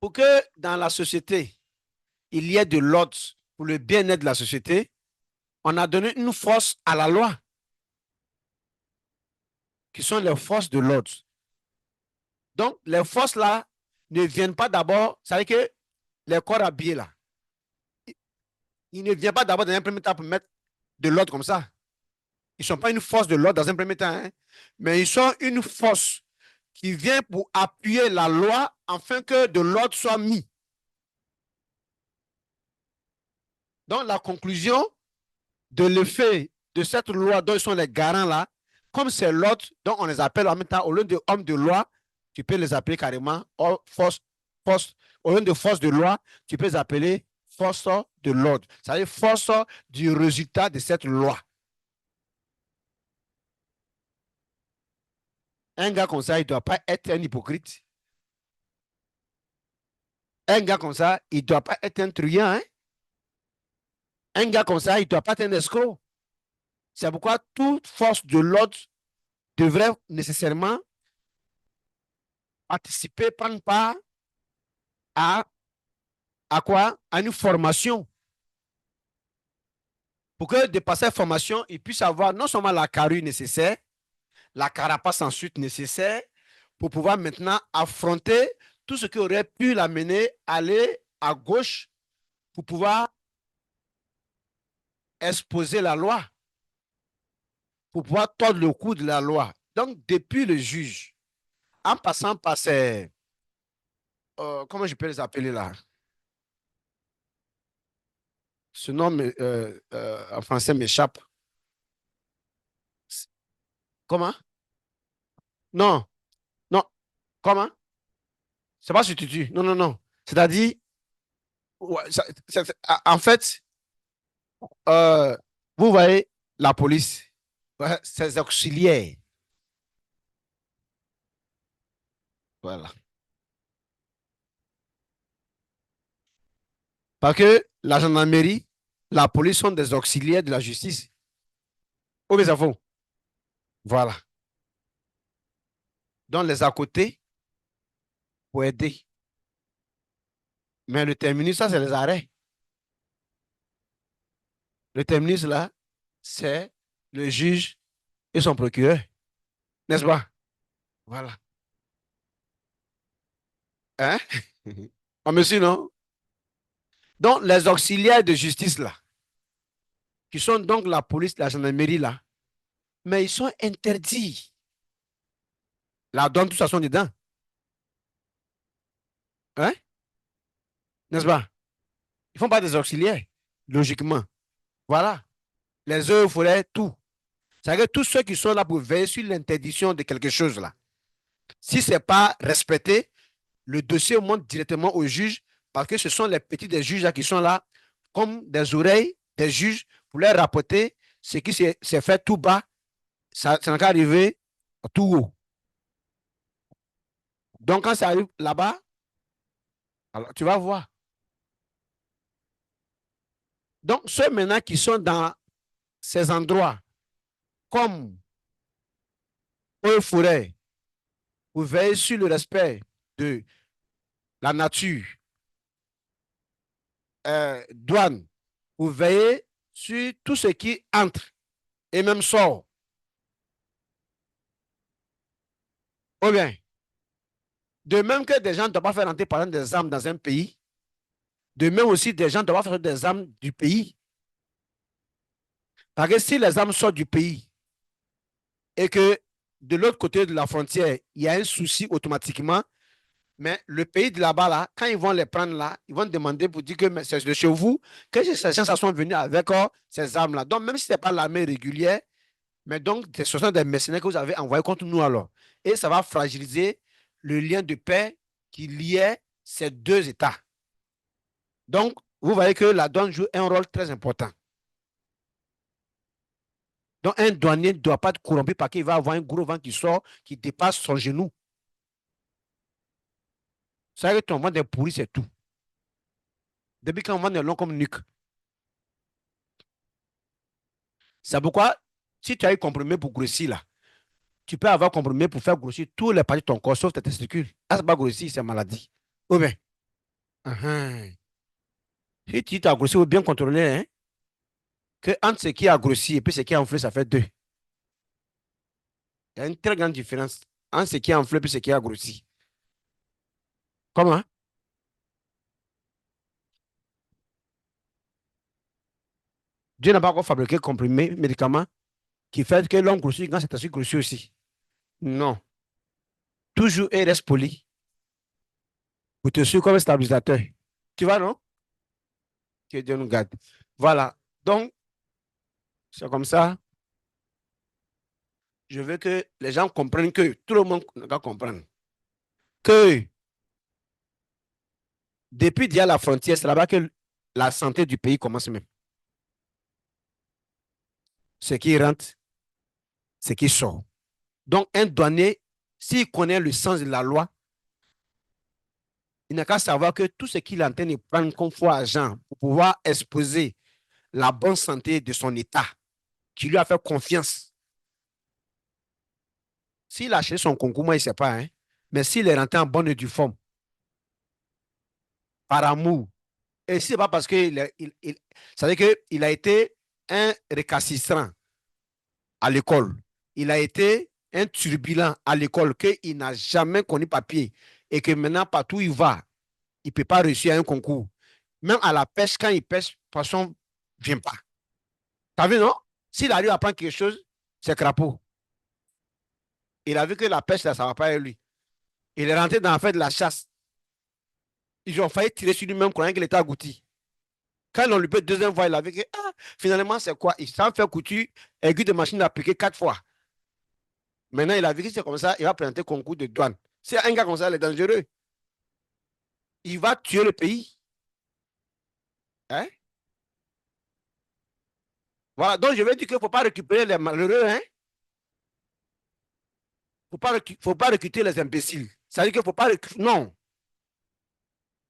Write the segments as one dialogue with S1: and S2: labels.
S1: pour que dans la société, il y ait de l'ordre pour le bien-être de la société, on a donné une force à la loi, qui sont les forces de l'ordre. Donc, les forces là ne viennent pas d'abord, ça veut dire que les corps habillés là, ils ne viennent pas d'abord dans un premier temps pour mettre de l'ordre comme ça. Ils ne sont pas une force de l'ordre dans un premier temps, hein, mais ils sont une force qui vient pour appuyer la loi afin que de l'ordre soit mis. Donc, la conclusion de l'effet de cette loi dont ils sont les garants là, comme c'est l'ordre, donc on les appelle en même temps, au lieu de hommes de loi, tu peux les appeler carrément force, au lieu de force de loi, tu peux les appeler force de l'ordre. C'est-à-dire force du résultat de cette loi. Un gars comme ça, il ne doit pas être un hypocrite. Un gars comme ça, il ne doit pas être un truand. Hein? Un gars comme ça, il ne doit pas être un escroc. C'est pourquoi toute force de l'ordre devrait nécessairement participer, prendre part à quoi? À une formation. Pour que de passer cette formation, il puisse avoir non seulement la carrure nécessaire, la carapace ensuite nécessaire, pour pouvoir maintenant affronter tout ce qui aurait pu l'amener à aller à gauche pour pouvoir exposer la loi, pour pouvoir tordre le cou de la loi. Donc, depuis le juge, en passant par ces, comment je peux les appeler là? Ce nom en français m'échappe. Comment? Non, non, comment? C'est pas substitut. Non, non, non. C'est-à-dire, ouais, en fait, euh, vous voyez la police, ouais, ses auxiliaires. Voilà. Parce que la gendarmerie, la police sont des auxiliaires de la justice. Ou bien ça faut. Voilà. Donc, les à côté pour aider. Mais le terminus, ça, c'est les arrêts. Le terminus, là, c'est le juge et son procureur. N'est-ce pas? Voilà. Hein? On me suit, non? Donc, les auxiliaires de justice, là, qui sont donc la police, la gendarmerie, là, mais ils sont interdits. La douane, tout ça, sont dedans. Hein? N'est-ce pas? Ils ne font pas des auxiliaires, logiquement. Voilà. Les œufs, il faudrait tout. C'est-à-dire que tous ceux qui sont là pour veiller sur l'interdiction de quelque chose, là, si ce n'est pas respecté, le dossier monte directement au juge parce que ce sont les petits des juges là, qui sont là comme des oreilles des juges pour leur rapporter ce qui s'est fait tout bas, ça n'a qu'à arriver tout haut. Donc, quand ça arrive là-bas, alors tu vas voir. Donc, ceux maintenant qui sont dans ces endroits, comme eux forêt, pour veiller sur le respect de la nature, douane, pour veiller sur tout ce qui entre et même sort. Ou bien, de même que des gens ne doivent pas faire entrer par exemple des armes dans un pays, de même aussi des gens ne doivent pas faire des armes du pays. Parce que si les armes sortent du pays et que de l'autre côté de la frontière, il y a un souci automatiquement, mais le pays de là-bas, là, quand ils vont les prendre là, ils vont demander pour dire que c'est de chez vous que ces gens sont venus avec ces armes-là. Donc, même si ce n'est pas l'armée régulière, mais donc, ce sont des mercenaires que vous avez envoyés contre nous alors. Et ça va fragiliser le lien de paix qui liait ces deux États. Donc, vous voyez que la douane joue un rôle très important. Donc, un douanier ne doit pas être corrompu parce qu'il va avoir un gros vent qui sort, qui dépasse son genou. Ça veut dire que ton vent est pourri, c'est tout. Depuis quand vent est long comme nuque. C'est pourquoi, si tu as eu comprimé pour grossir là, tu peux avoir comprimé pour faire grossir tous les parties de ton corps, sauf tes testicules. Ah, c'est pas grossir, c'est maladie. Ou bien, Uh-huh. Si tu t'as grossi, il faut bien contrôler, hein, que entre ce qui a grossi et puis ce qui a enflé, ça fait deux. Il y a une très grande différence entre ce qui a enflé et ce qui a grossi. Comment? Dieu n'a pas encore fabriqué comprimé, médicament, qui fait que l'homme grossit quand c'est ainsi grossi aussi. Non. Toujours et reste poli pour te suivre comme stabilisateur. Tu vois, non? Que Dieu nous garde. Voilà. Donc, c'est comme ça. Je veux que les gens comprennent que tout le monde doit comprendre que depuis d'il y a la frontière, c'est là-bas que la santé du pays commence même. Ce qui rentre, ce qui sort. Donc, un douanier, s'il connaît le sens de la loi, il n'a qu'à savoir que tout ce qu'il est en train de prendre comme foi agent pour pouvoir exposer la bonne santé de son État, qui lui a fait confiance. S'il a acheté son concours, moi, il ne sait pas, hein, mais s'il est rentré en bonne et due forme, par amour, et si ce n'est pas parce qu'il ça veut dire qu'il a été un récalcitrant à l'école, il a été un turbulent à l'école, qu'il n'a jamais connu papier, et que maintenant, partout où il va, il ne peut pas réussir à un concours. Même à la pêche, quand il pêche, poisson ne vient pas. T'as vu, non? S'il arrive à prendre quelque chose, c'est crapaud. Il a vu que la pêche, là, ça ne va pas avec lui. Il est rentré dans la fête de la chasse. Ils ont failli tirer sur lui-même croyant qu'il était agouti. Quand on lui peut deuxième fois, il a vu que finalement, c'est quoi? Il s'en fait couture, aiguille de machine à piquer 4 fois. Maintenant, il a vu que c'est comme ça, il va présenter concours de douane. C'est un gars comme ça, il est dangereux. Il va tuer le pays. Hein? Voilà, donc je veux dire qu'il ne faut pas récupérer les malheureux. Hein? Faut pas recruter les imbéciles. Ça veut dire qu'il ne faut pas recruter. Non.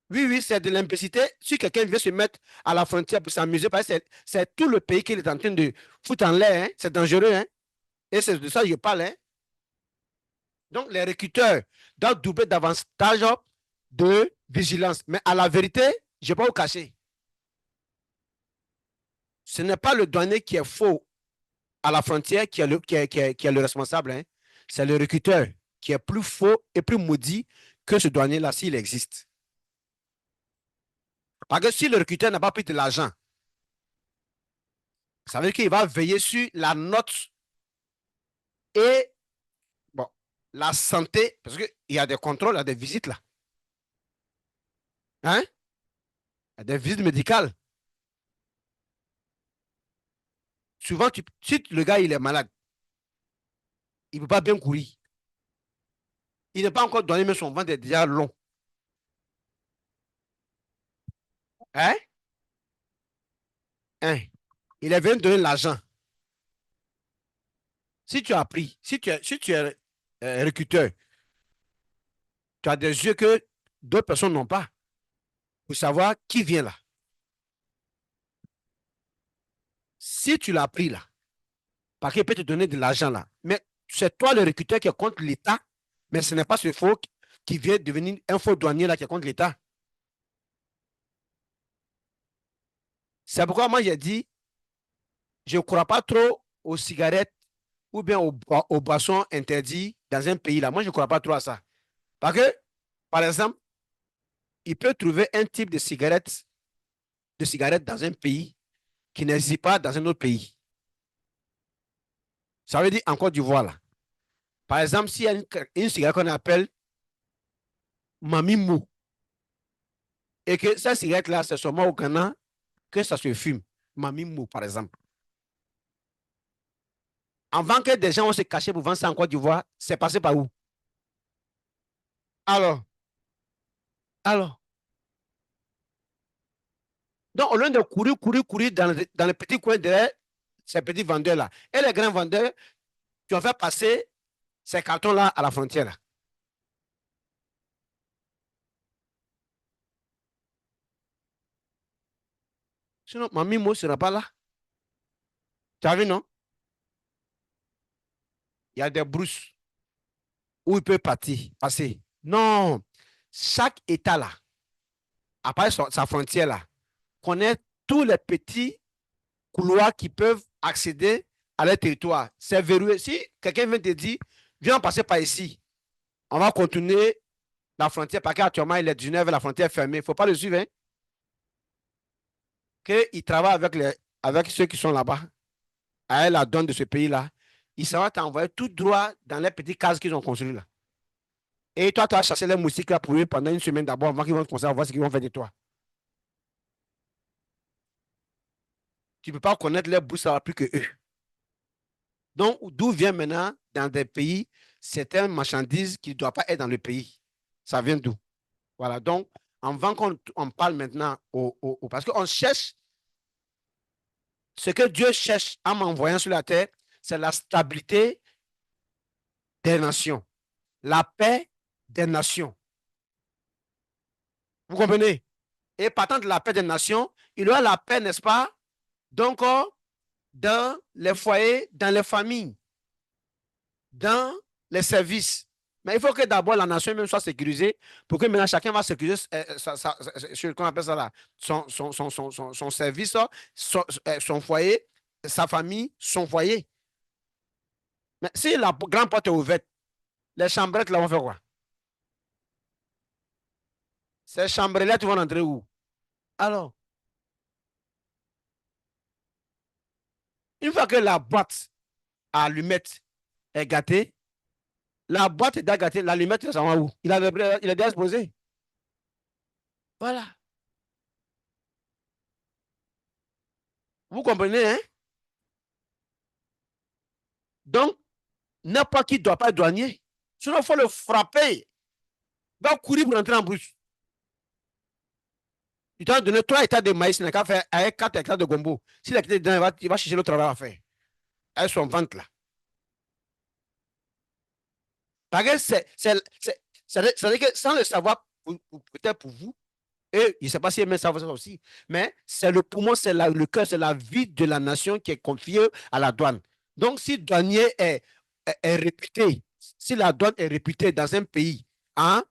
S1: Oui, oui, c'est de l'imbécilité. Si quelqu'un veut se mettre à la frontière pour s'amuser, parce que c'est tout le pays qu'il est en train de foutre en l'air. Hein? C'est dangereux. Hein? Et c'est de ça que je parle. Hein? Donc, les recruteurs doivent doubler davantage de vigilance. Mais à la vérité, je ne vais pas vous cacher. Ce n'est pas le douanier qui est faux à la frontière qui est le responsable. Hein? C'est le recruteur qui est plus faux et plus maudit que ce douanier-là s'il existe. Parce que si le recruteur n'a pas pris de l'argent, ça veut dire qu'il va veiller sur la note et bon, la santé, parce qu'il y a des contrôles, il y a des visites là. Hein? Il y a des visites médicales. Souvent, si le gars il est malade, il ne peut pas bien courir. Il n'est pas encore donné, mais son ventre est déjà long. Hein? Hein? Il est venu donner l'argent. Si tu as pris, si tu es recruteur, tu as des yeux que d'autres personnes n'ont pas pour savoir qui vient là. Si tu l'as pris là, parce qu'il peut te donner de l'argent là, mais c'est toi le recruteur qui est contre l'État, mais ce n'est pas ce faux qui vient devenir un faux douanier là qui est contre l'État. C'est pourquoi moi j'ai dit, je ne crois pas trop aux cigarettes ou bien aux boissons interdites dans un pays là. Moi, je ne crois pas trop à ça. Parce que, par exemple, il peut trouver un type de cigarette dans un pays qui n'existe pas dans un autre pays. Ça veut dire en Côte d'Ivoire, là. Par exemple, s'il y a une cigarette qu'on appelle Mamimou, et que cette cigarette-là, c'est seulement au Ghana que ça se fume. Mamimou, par exemple. Avant que des gens vont se cacher pour vendre ça en Côte d'Ivoire, c'est passé par où? Alors, alors. Donc, au lieu de courir, courir, courir dans les petits coins derrière ces petits vendeurs-là, et les grands vendeurs qui ont fait passer ces cartons-là à la frontière. Là. Sinon, Mamie Mo ne sera pas là. Tu as vu, non? Il y a des brousses où il peut partir, passer. Non, chaque État là, à part sa frontière là, connaît tous les petits couloirs qui peuvent accéder à leur territoire. C'est verrouillé. Si quelqu'un vient te dire, viens passer par ici, on va continuer la frontière parce qu'actuellement, il est 19 et la frontière est fermée. Il ne faut pas le suivre. Hein? Qu'il travaille avec ceux qui sont là-bas, à la donne de ce pays-là. Ils seront t'envoyer tout droit dans les petites cases qu'ils ont construites là. Et toi, tu as chassé les moustiques là pour eux pendant une semaine d'abord avant qu'ils vont commencer à voir ce qu'ils vont faire de toi. Tu ne peux pas connaître les bouches, ça va plus que eux. Donc, d'où vient maintenant dans des pays certaines marchandises qui ne doivent pas être dans le pays? Ça vient d'où? Voilà. Donc, avant qu'on parle maintenant parce qu'on cherche, ce que Dieu cherche en m'envoyant sur la terre, c'est la stabilité des nations, la paix des nations. Vous comprenez? Et partant de la paix des nations, il y aura la paix, n'est-ce pas? Donc, dans les foyers, dans les familles, dans les services. Mais il faut que d'abord la nation même soit sécurisée pour que maintenant chacun va sécuriser qu'on appelle ça là, son service, son foyer, sa famille, son foyer. Mais si la grande porte est ouverte, les chambrettes là vont faire quoi? Ces chambrettes vont entrer où? Alors, une fois que la boîte à allumettes est gâtée, la boîte est gâtée, l'allumette, ça va où? Il a déjà exposé. Voilà. Vous comprenez, hein? Donc, n'importe qui ne doit pas être douanier. Sinon, il faut le frapper. Il va courir pour entrer en brousse. Il t'a donné 3 hectares de maïs, il n'a qu'à faire avec 4 hectares de gombo. S'il a quitté dedans, il va chercher le travail à faire. Avec son ventre là. Parce que c'est-à-dire que sans le savoir, peut-être pour vous, et je ne sais pas si elle savent ça aussi, mais c'est le poumon, c'est le cœur, c'est la vie de la nation qui est confiée à la douane. Donc, si le douanier est réputé, si la douane est réputée dans un pays, hein,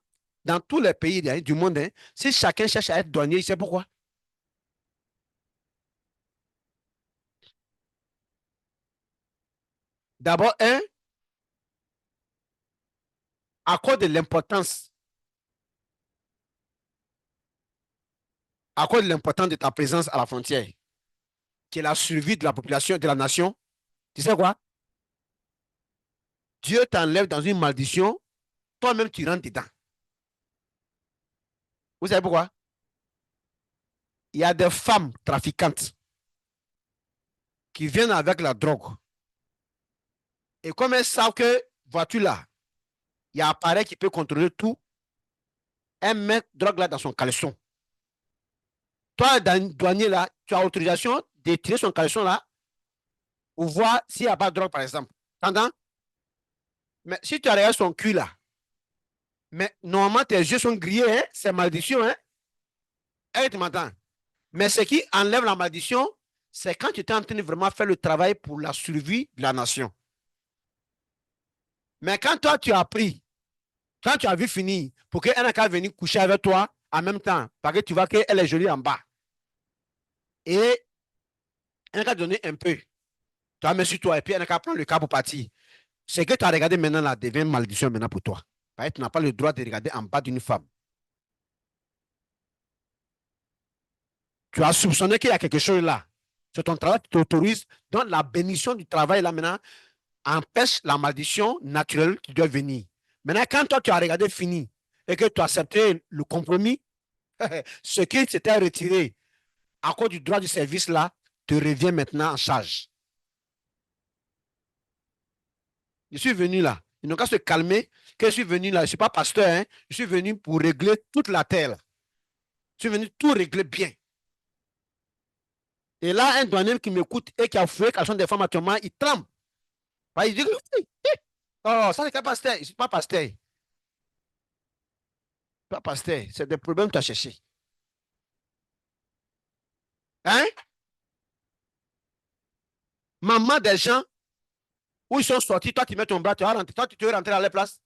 S1: dans tous les pays du monde, hein, si chacun cherche à être douanier, il sait pourquoi. D'abord, à cause de l'importance, à cause de l'importance de ta présence à la frontière, qui est la survie de la population, de la nation, tu sais quoi? Dieu t'enlève dans une malédiction, toi-même tu rentres dedans. Vous savez pourquoi? Il y a des femmes trafiquantes qui viennent avec la drogue. Et comme elles savent que voiture là, il y a un appareil qui peut contrôler tout, elles mettent drogue là dans son caleçon. Toi, dans le douanier là, tu as autorisation de tirer son caleçon là pour voir s'il n'y a pas de drogue, par exemple. T'entends? Mais si tu arrêtes son cul là, mais normalement tes yeux sont grillés, hein? C'est malédiction, hein? Et tu m'entends? Mais ce qui enlève la malédiction, c'est quand tu es en train de vraiment faire le travail pour la survie de la nation. Mais quand toi, tu as appris, quand tu as vu finir, pour qu'elle n'a qu'à venir coucher avec toi en même temps, parce que tu vois qu'elle est jolie en bas, et elle n'a qu'à donner un peu, tu as mis sur toi, et puis elle n'a qu'à prendre le cas pour partir. Ce que tu as regardé maintenant là devient une malédiction maintenant pour toi. Parce que tu n'as pas le droit de regarder en bas d'une femme. Tu as soupçonné qu'il y a quelque chose là. C'est ton travail qui t'autorise. Donc la bénédiction du travail là maintenant empêche la malédiction naturelle qui doit venir. Maintenant, quand toi tu as regardé fini et que tu as accepté le compromis, ce qui s'était retiré à cause du droit du service là te revient maintenant en charge. Je suis venu là. Ils n'ont qu'à se calmer que je suis venu là. Je ne suis pas pasteur, hein. Je suis venu pour régler toute la terre. Je suis venu tout régler bien. Et là, un douanier qui m'écoute et qui a fouillé la des femmes actuellement, il tremble. Il dit, oh, ça c'est pas pasteur. Je ne suis pas pasteur. Pas pasteur. C'est des problèmes que tu as cherché. Hein? Maman des gens, où ils sont sortis, toi tu mets ton bras, tu vas rentrer, toi tu veux rentrer à la place.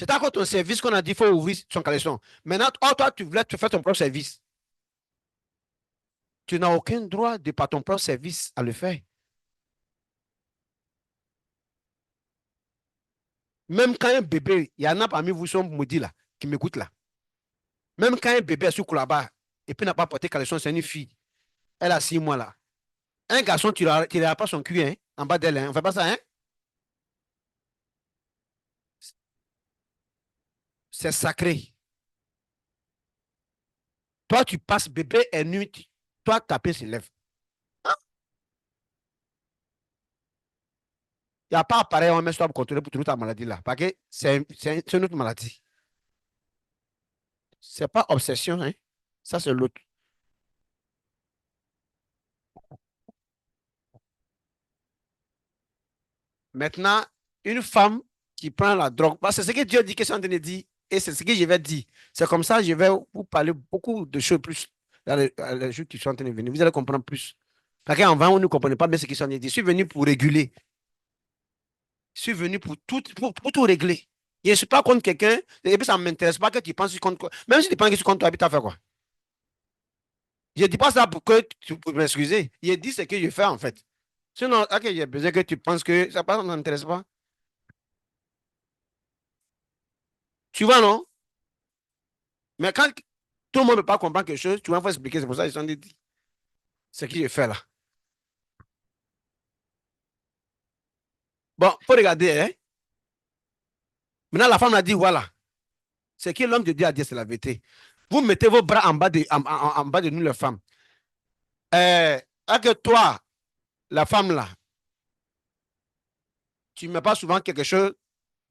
S1: C'est à cause de ton service qu'on a dit qu'il faut ouvrir son caleçon. Maintenant, oh, toi, tu voulais te faire ton propre service. Tu n'as aucun droit de par ton propre service à le faire. Même quand un bébé, il y en a parmi vous qui sont maudits là, qui m'écoutent là. Même quand un bébé est sur là-bas et puis n'a pas porté caleçon, c'est une fille. Elle a 6 mois là. Un garçon, tu ne pas son cul hein, en bas d'elle. Hein. On ne fait pas ça, hein? C'est sacré. Toi, tu passes bébé et nuit. Toi, ta paix s'élève. Il n'y a pas appareil, on met ça pour contrôler pour trouver ta maladie là. Parce que c'est une autre maladie. Ce n'est pas obsession, hein? Ça, c'est l'autre. Maintenant, une femme qui prend la drogue, parce que c'est ce que Dieu dit que c'est en train de dire, et c'est ce que je vais dire. C'est comme ça, je vais vous parler beaucoup de choses plus dans les jours qui sont en train de venir. Vous allez comprendre plus. Parce qu'en vain, on ne comprenait pas bien ce qui sont en train de dire. Je suis venu pour réguler. Je suis venu pour tout régler. Je ne suis pas contre quelqu'un, et puis ça ne m'intéresse pas que tu penses contre quoi. Même si tu penses que tu contre toi, tu as fait quoi? Je ne dis pas ça pour que tu pour m'excuser. Je dis ce que je fais en fait. Sinon, ok, j'ai besoin que tu penses que ça ne m'intéresse pas. Tu vois, non? Mais quand tout le monde ne peut pas comprendre quelque chose, tu vas faut expliquer. C'est pour ça qu'ils sont dit ce que je fais là. Bon, il faut regarder. Hein? Maintenant, la femme a dit voilà. Ce que l'homme de Dieu a dit, c'est la vérité. Vous mettez vos bras en bas de nous, les femmes. Que toi, la femme là, tu ne mets pas souvent quelque chose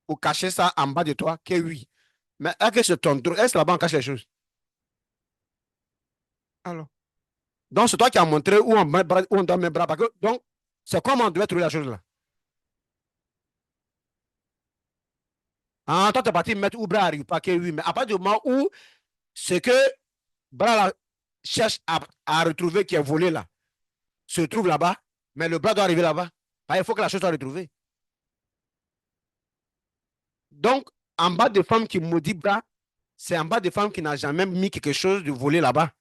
S1: pour cacher ça en bas de toi, que oui. Mais est-ce que c'est ton droit? Est-ce que là-bas on cache les choses? Alors. Donc, c'est toi qui as montré où on doit mettre bras. Donc, c'est comment on doit trouver la chose là. Ah, toi, tu es parti mettre où bras arrive pas que oui. Mais à partir du moment où ce que bras là, cherche à retrouver qui est volé là, se trouve là-bas, mais le bras doit arriver là-bas. Il faut que la chose soit retrouvée. Donc, en bas de femme qui maudit bras, c'est en bas de femme qui n'a jamais mis quelque chose de volé là-bas.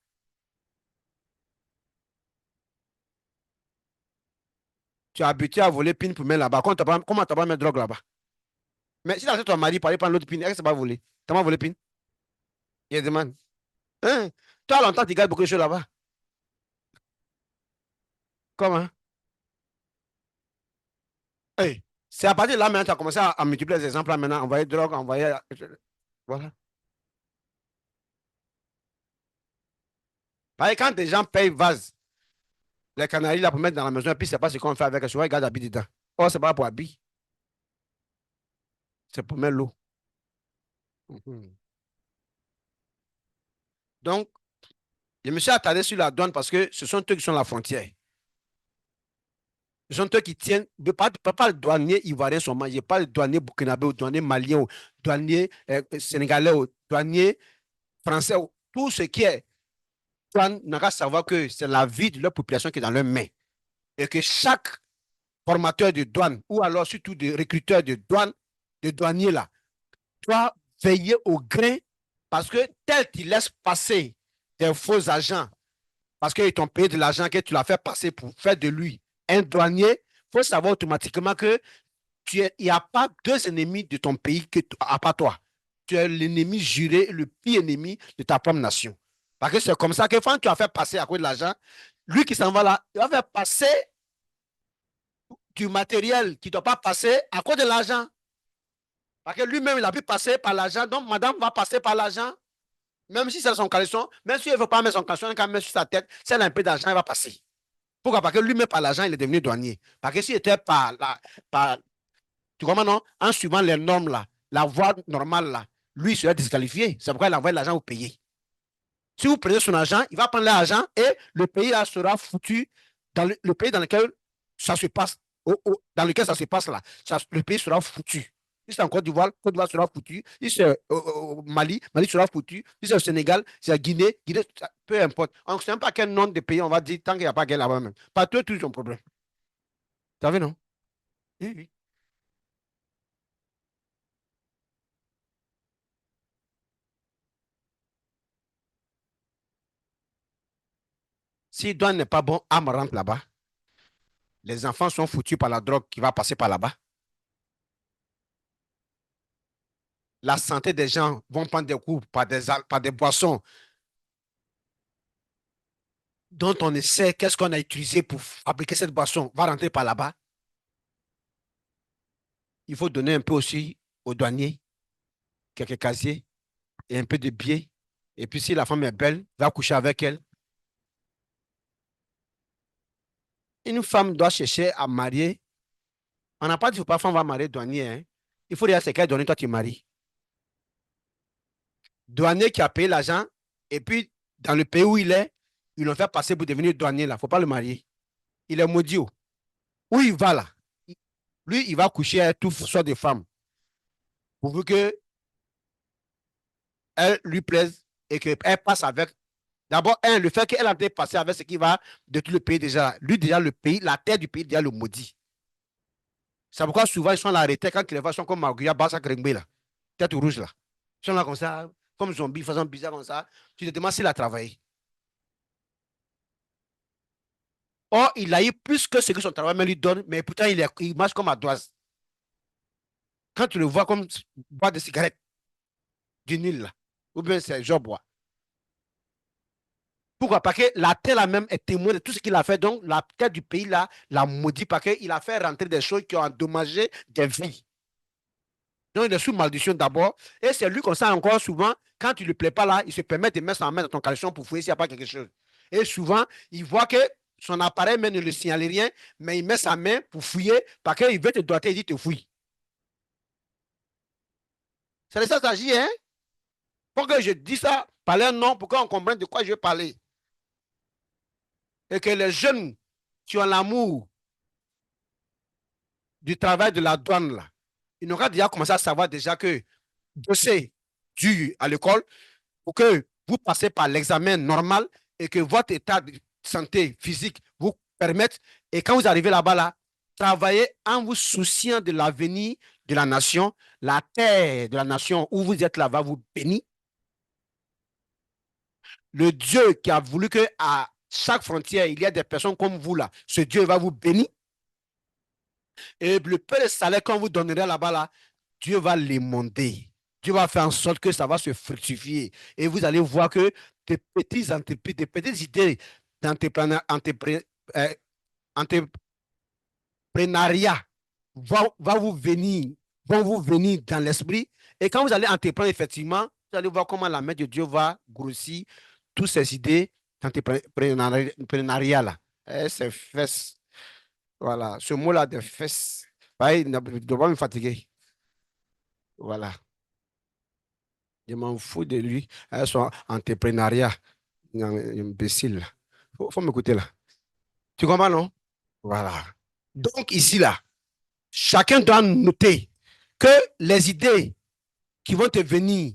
S1: Tu as habitué à voler pin pour mettre là-bas. Comment tu n'as pas mis drogue là-bas? Mais si tu as ton mari pour aller prendre l'autre pin, est-ce que c'est pas volé? Tu n'as pas volé pin? Il demande. Hein? Toi, longtemps, tu gardes beaucoup de choses là-bas. Comment? Hey, c'est à partir de là, maintenant, tu as commencé à multiplier les exemples là, maintenant, envoyer drogue, envoyer. Voilà. Parce que quand des gens payent vase, les canaries là pour mettre dans la maison, et puis c'est pas ce qu'on fait avec, souvent ils gardent l'habit dedans. Oh, c'est pas pour habit, c'est pour mettre l'eau. Mhm. Donc, je me suis attardé sur la douane parce que ce sont eux qui sont la frontière. Ce sont eux qui tiennent, pas le douanier ivoirien seulement, je pas le douanier burkinabé, ou douanier malien, ou douanier sénégalais, ou douanier français, ou tout ce qui est douane n'a qu'à savoir que c'est la vie de leur population qui est dans leurs mains. Et que chaque formateur de douane, ou alors surtout de recruteur de douane, de douanier là, doit veiller au grain parce que tel qu'il laisse passer des faux agents parce qu'ils t'ont payé de l'argent que tu l'as fait passer pour faire de lui un douanier, il faut savoir automatiquement que il n'y a pas deux ennemis de ton pays à part toi. Tu es l'ennemi juré, le pire ennemi de ta propre nation. Parce que c'est comme ça que quand tu as fait passer à cause de l'argent, lui qui s'en va là, il va faire passer du matériel qui ne doit pas passer à cause de l'argent. Parce que lui-même, il a pu passer par l'argent, donc madame va passer par l'argent. Même si c'est son caleçon, même s'il ne veut pas mettre son caleçon, quand il met sur sa tête, c'est un peu d'argent, il va passer. Pourquoi? Parce que lui-même, par l'argent, il est devenu douanier. Parce que s'il était par tu comprends, non? En suivant les normes, là, la voie normale, là, lui, il serait disqualifié. C'est pourquoi il envoie l'argent au pays. Si vous prenez son argent, il va prendre l'argent et le pays là, sera foutu dans le pays dans lequel ça se passe, dans lequel ça se passe là. Le pays sera foutu. Si c'est en Côte d'Ivoire sera foutu. Si c'est au Mali, Mali sera foutu. Si c'est au Sénégal, c'est à Guinée, Guinée, peu importe. On ne sait même pas quel nom de pays on va dire tant qu'il n'y a pas guerre là-bas même. Partout, toujours un problème. Tu as vu, non? Oui, oui. Si douane n'est pas bon, arme rentre là-bas. Les enfants sont foutus par la drogue qui va passer par là-bas. La santé des gens vont prendre des coups par des boissons dont on ne sait qu'est-ce qu'on a utilisé pour fabriquer cette boisson, va rentrer par là-bas. Il faut donner un peu aussi aux douaniers, quelques casiers et un peu de billets. Et puis si la femme est belle, va coucher avec elle. Une femme doit chercher à marier. On n'a pas dit qu'il ne faut pas femme va marier douanier. Hein. Il faut dire c'est quel douanier toi tu maries. Douanier qui a payé l'argent et puis dans le pays où il est, ils l'ont fait passer pour devenir douanier là. Il ne faut pas le marier. Il est maudit. Où il va là? Lui, il va coucher avec toutes sortes de femmes. Pourvu qu'elle lui plaise et qu'elle passe avec. D'abord, le fait qu'elle a été passée avec ce qui va de tout le pays déjà. Lui, déjà, le pays, la terre du pays, déjà le maudit. C'est pourquoi souvent, ils sont à l'arrêté quand ils les voient, ils sont comme Maguia, Bassa, Krengbe, là. Tête rouge, là. Ils sont là comme ça, comme zombies, faisant bizarre comme ça. Tu te demandes s'il a travaillé. Or, il a eu plus que ce que son travail lui donne, mais pourtant, il marche comme à doise. Quand tu le vois comme boire des cigarettes du Nil, là, ou bien c'est Job bois. Pourquoi? Parce que la terre là même est témoin de tout ce qu'il a fait. Donc, la terre du pays là l'a maudit parce qu'il a fait rentrer des choses qui ont endommagé des vies. Donc, il est sous malédiction d'abord. Et c'est lui comme ça encore souvent, quand tu ne le plais pas là, il se permet de mettre sa main dans ton caleçon pour fouiller s'il n'y a pas quelque chose. Et souvent, il voit que son appareil même ne le signale rien, mais il met sa main pour fouiller parce qu'il veut te doiter, il dit te fouille. C'est de ça qu'il s'agit, hein? Pour que je dise ça, parler un nom pour qu'on comprenne de quoi je veux parler. Et que les jeunes qui ont l'amour du travail de la douane, là, ils n'auront déjà commencé à savoir déjà que bosser dur à l'école pour que vous passez par l'examen normal et que votre état de santé physique vous permette. Et quand vous arrivez là-bas, là, travaillez en vous souciant de l'avenir de la nation. La terre de la nation où vous êtes là va vous bénir. Le Dieu qui a voulu que à chaque frontière, il y ait des personnes comme vous là, ce Dieu va vous bénir. Et le peu de salaire qu'on vous donnerait là-bas, là, Dieu va l'émonder. Dieu va faire en sorte que ça va se fructifier. Et vous allez voir que des petites entreprises, des petites idées d'entrepreneuriat va vous venir, vont vous venir dans l'esprit. Et quand vous allez entreprendre, effectivement, vous allez voir comment la main de Dieu va grossir toutes ces idées d'entrepreneuriat là. C'est fesses. Voilà. Ce mot-là de fesses. Il ne doit pas me fatiguer. Voilà. Je m'en fous de lui. Son entrepreneuriat. Imbécile. Faut m'écouter là. Tu comprends, non? Voilà. Donc, ici, là, chacun doit noter que les idées qui vont te venir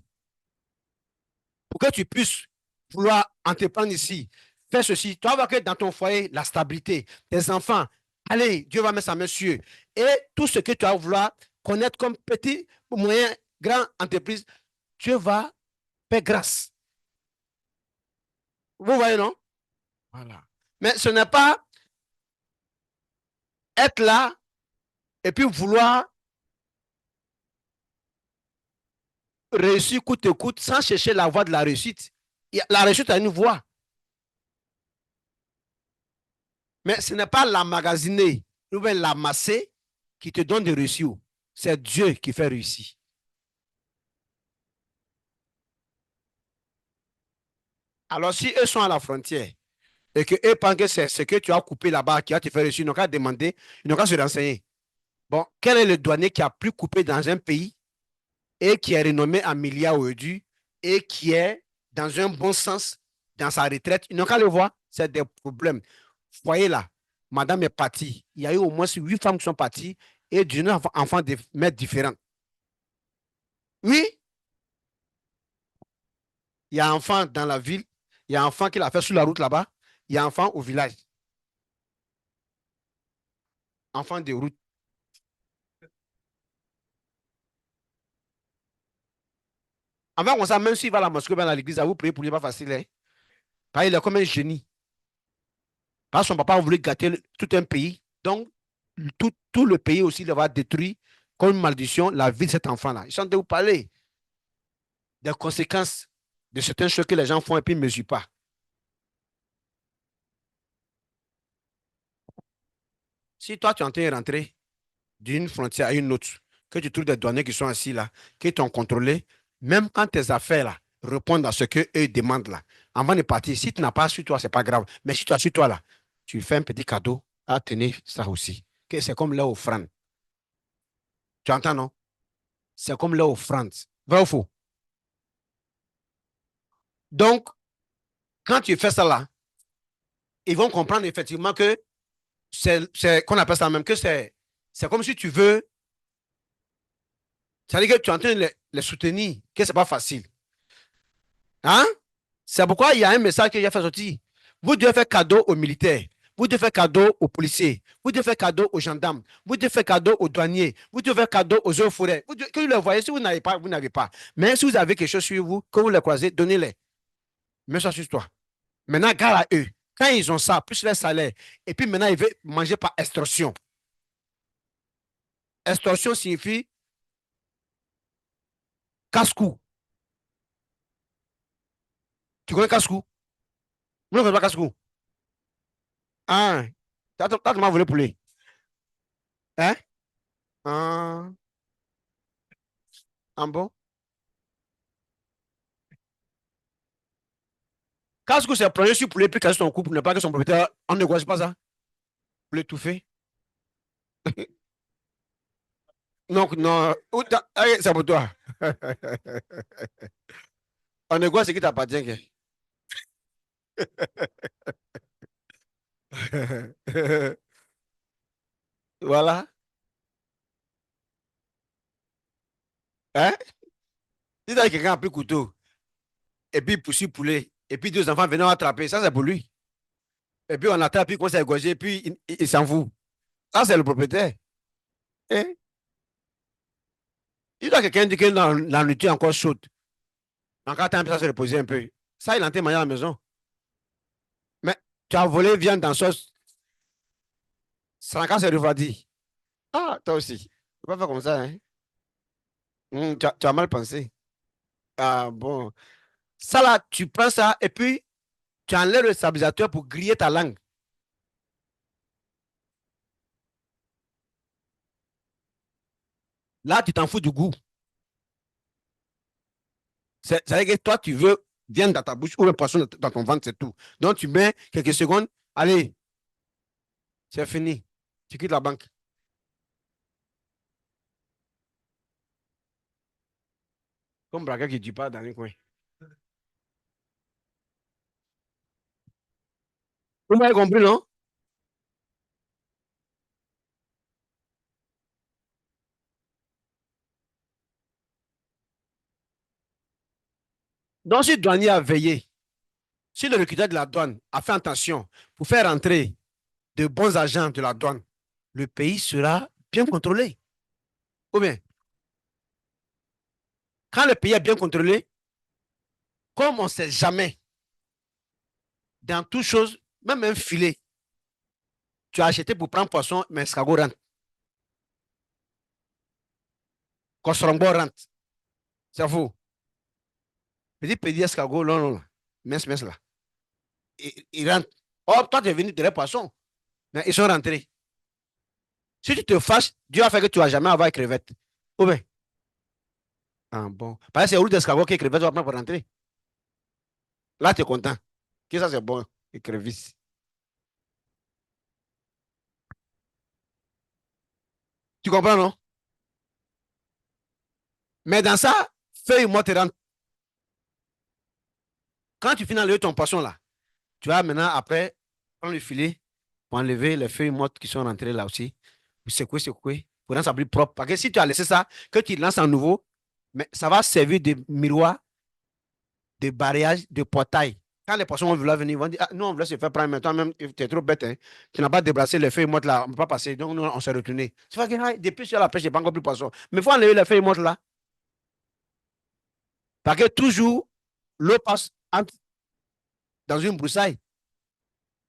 S1: pour que tu puisses vouloir entreprendre ici, faire ceci, tu vas voir que dans ton foyer, la stabilité, tes enfants, allez, Dieu va mettre sa main sur eux. Et tout ce que tu vas vouloir connaître comme petit, moyen, grand entreprise, Dieu va faire grâce. Vous voyez, non? Voilà. Mais ce n'est pas être là et puis vouloir réussir coûte que coûte sans chercher la voie de la réussite. La réussite a une voie. Mais ce n'est pas l'emmagasiner ou bien l'amasser qui te donne de réussir. C'est Dieu qui fait réussir. Alors, si eux sont à la frontière et que eux pensent que c'est ce que tu as coupé là-bas qui va te faire réussir, ils n'ont qu'à demander, ils n'ont qu'à se renseigner. Bon, quel est le douanier qui a plus coupé dans un pays et qui est renommé en milliards aujourd'hui et qui est dans un bon sens dans sa retraite? Ils n'ont qu'à le voir. C'est des problèmes. Voyez là, madame est partie. Il y a eu au moins 8 femmes qui sont parties et 19 enfants de mères différents. Oui, il y a un enfant dans la ville, il y a un enfant qui l'a fait sur la route là-bas, il y a un enfant au village. Enfant de route. Avant comme ça, même s'il va à la mosquée, à l'église, à vous prier pour lui, pas facile. Hein? Il est comme un génie. Parce que son papa a voulu gâter tout un pays. Donc, tout le pays aussi le va détruire comme une malédiction la vie de cet enfant-là. Ils sont en train de vous parler des conséquences de certaines choses que les gens font et puis ne mesurent pas. Si toi, tu es en train de rentrer d'une frontière à une autre, que tu trouves des douaniers qui sont assis là, qui t'ont contrôlé, même quand tes affaires là répondent à ce qu'eux demandent là, avant de partir, si tu n'as pas sur toi, c'est pas grave. Mais si tu as sur toi là, tu fais un petit cadeau à tenir ça aussi. Que c'est comme leur offrande. Tu entends, non? C'est comme leur offrande. Vrai ou faux? Donc, quand tu fais ça là, ils vont comprendre effectivement que qu'on appelle ça même, que c'est comme si tu veux, c'est-à-dire que tu es en train de les soutenir, que c'est pas facile. Hein? C'est pourquoi il y a un message que j'ai fait sortir. Vous devez faire cadeau aux militaires. Vous devez faire cadeau aux policiers. Vous devez faire cadeau aux gendarmes. Vous devez faire cadeau aux douaniers. Vous devez faire cadeau aux eaux forêts. Que vous le voyez, si vous n'avez pas, vous n'avez pas. Mais si vous avez quelque chose sur vous, que vous les croisez, donnez-les. Mets ça sur toi. Maintenant, gare à eux. Quand ils ont ça, plus leur salaire, et puis maintenant, ils veulent manger par extorsion. Extorsion signifie casse-cou. Tu connais casse-cou? Vous ne connaissez pas casse-cou? Ah, t'as tellement volé poulet. Hein? Ah, en bon? Casse-cou, c'est plonger sur poulet, puis casser son cou pour ne pas que son propriétaire en négocier pas ça. Pour l'étouffer. Donc, non. C'est pour toi. On négocie ce qui t'appartient. Voilà. Hein? Si t'as quelqu'un a pris couteau, et puis poursuit poulet, et puis deux enfants venaient attraper, ça c'est pour lui. Et puis on attrape, puis il commence à égorger, et puis il s'en fout. Ça c'est le propriétaire. Eh? Il y a quelqu'un dit que la nourriture est encore chaude. Encore temps, ça se reposer un peu. Ça, il est en train de manger à la maison. Mais tu as volé viande dans sauce, ça encore se refroidi. Ah, toi aussi. Tu peux pas faire comme ça, hein? Tu as mal pensé. Ah bon. Ça là, tu prends ça et puis tu enlèves le stabilisateur pour griller ta langue. Là, tu t'en fous du goût. C'est-à-dire que toi, tu veux viande dans ta bouche ou un poisson dans ton ventre, c'est tout. Donc, tu mets quelques secondes. Allez, c'est fini. Tu quittes la banque. Comme Braga qui ne dit pas dans les coins. Vous m'avez compris, non? Donc, si le douanier a veillé, si le recruteur de la douane a fait attention pour faire entrer de bons agents de la douane, le pays sera bien contrôlé. Ou bien, quand le pays est bien contrôlé, comme on ne sait jamais, dans toute chose, même un filet, tu as acheté pour prendre poisson, mais escargot rentre. Kosorombo rentre. C'est fou. Petit escargot, non, non, mince, là. Ils rentrent. Oh, toi, tu es venu de les poissons. Mais ils sont rentrés. Si tu te fâches, Dieu a fait que tu ne vas jamais avoir crevette. Ou bien, ah bon. Parce que c'est au lieu d'escargot que crevette va prendre pour rentrer. Là, tu es content. Que ça, c'est bon, écrevisse. Tu comprends, non? Mais dans ça, feuille moi te rentre. Quand tu finis d'enlever ton poisson là, tu vas maintenant, après, prendre le filet pour enlever les feuilles mortes qui sont rentrées là aussi. Pour secouer, pour rendre ça plus propre. Parce que si tu as laissé ça, que tu lances à nouveau, mais ça va servir de miroir, de barrage, de portail. Quand les poissons vont vouloir venir, ils vont dire, ah, nous, on voulait se faire prendre, mais toi-même, tu es trop bête. Hein. Tu n'as pas débrassé les feuilles mortes là, on ne peut pas passer. Donc, nous, on s'est retourné. Tu vois que ah, depuis sur la pêche, il n'y a pas encore plus de poissons. Mais il faut enlever les feuilles mortes là. Parce que toujours, l'eau passe dans une broussaille.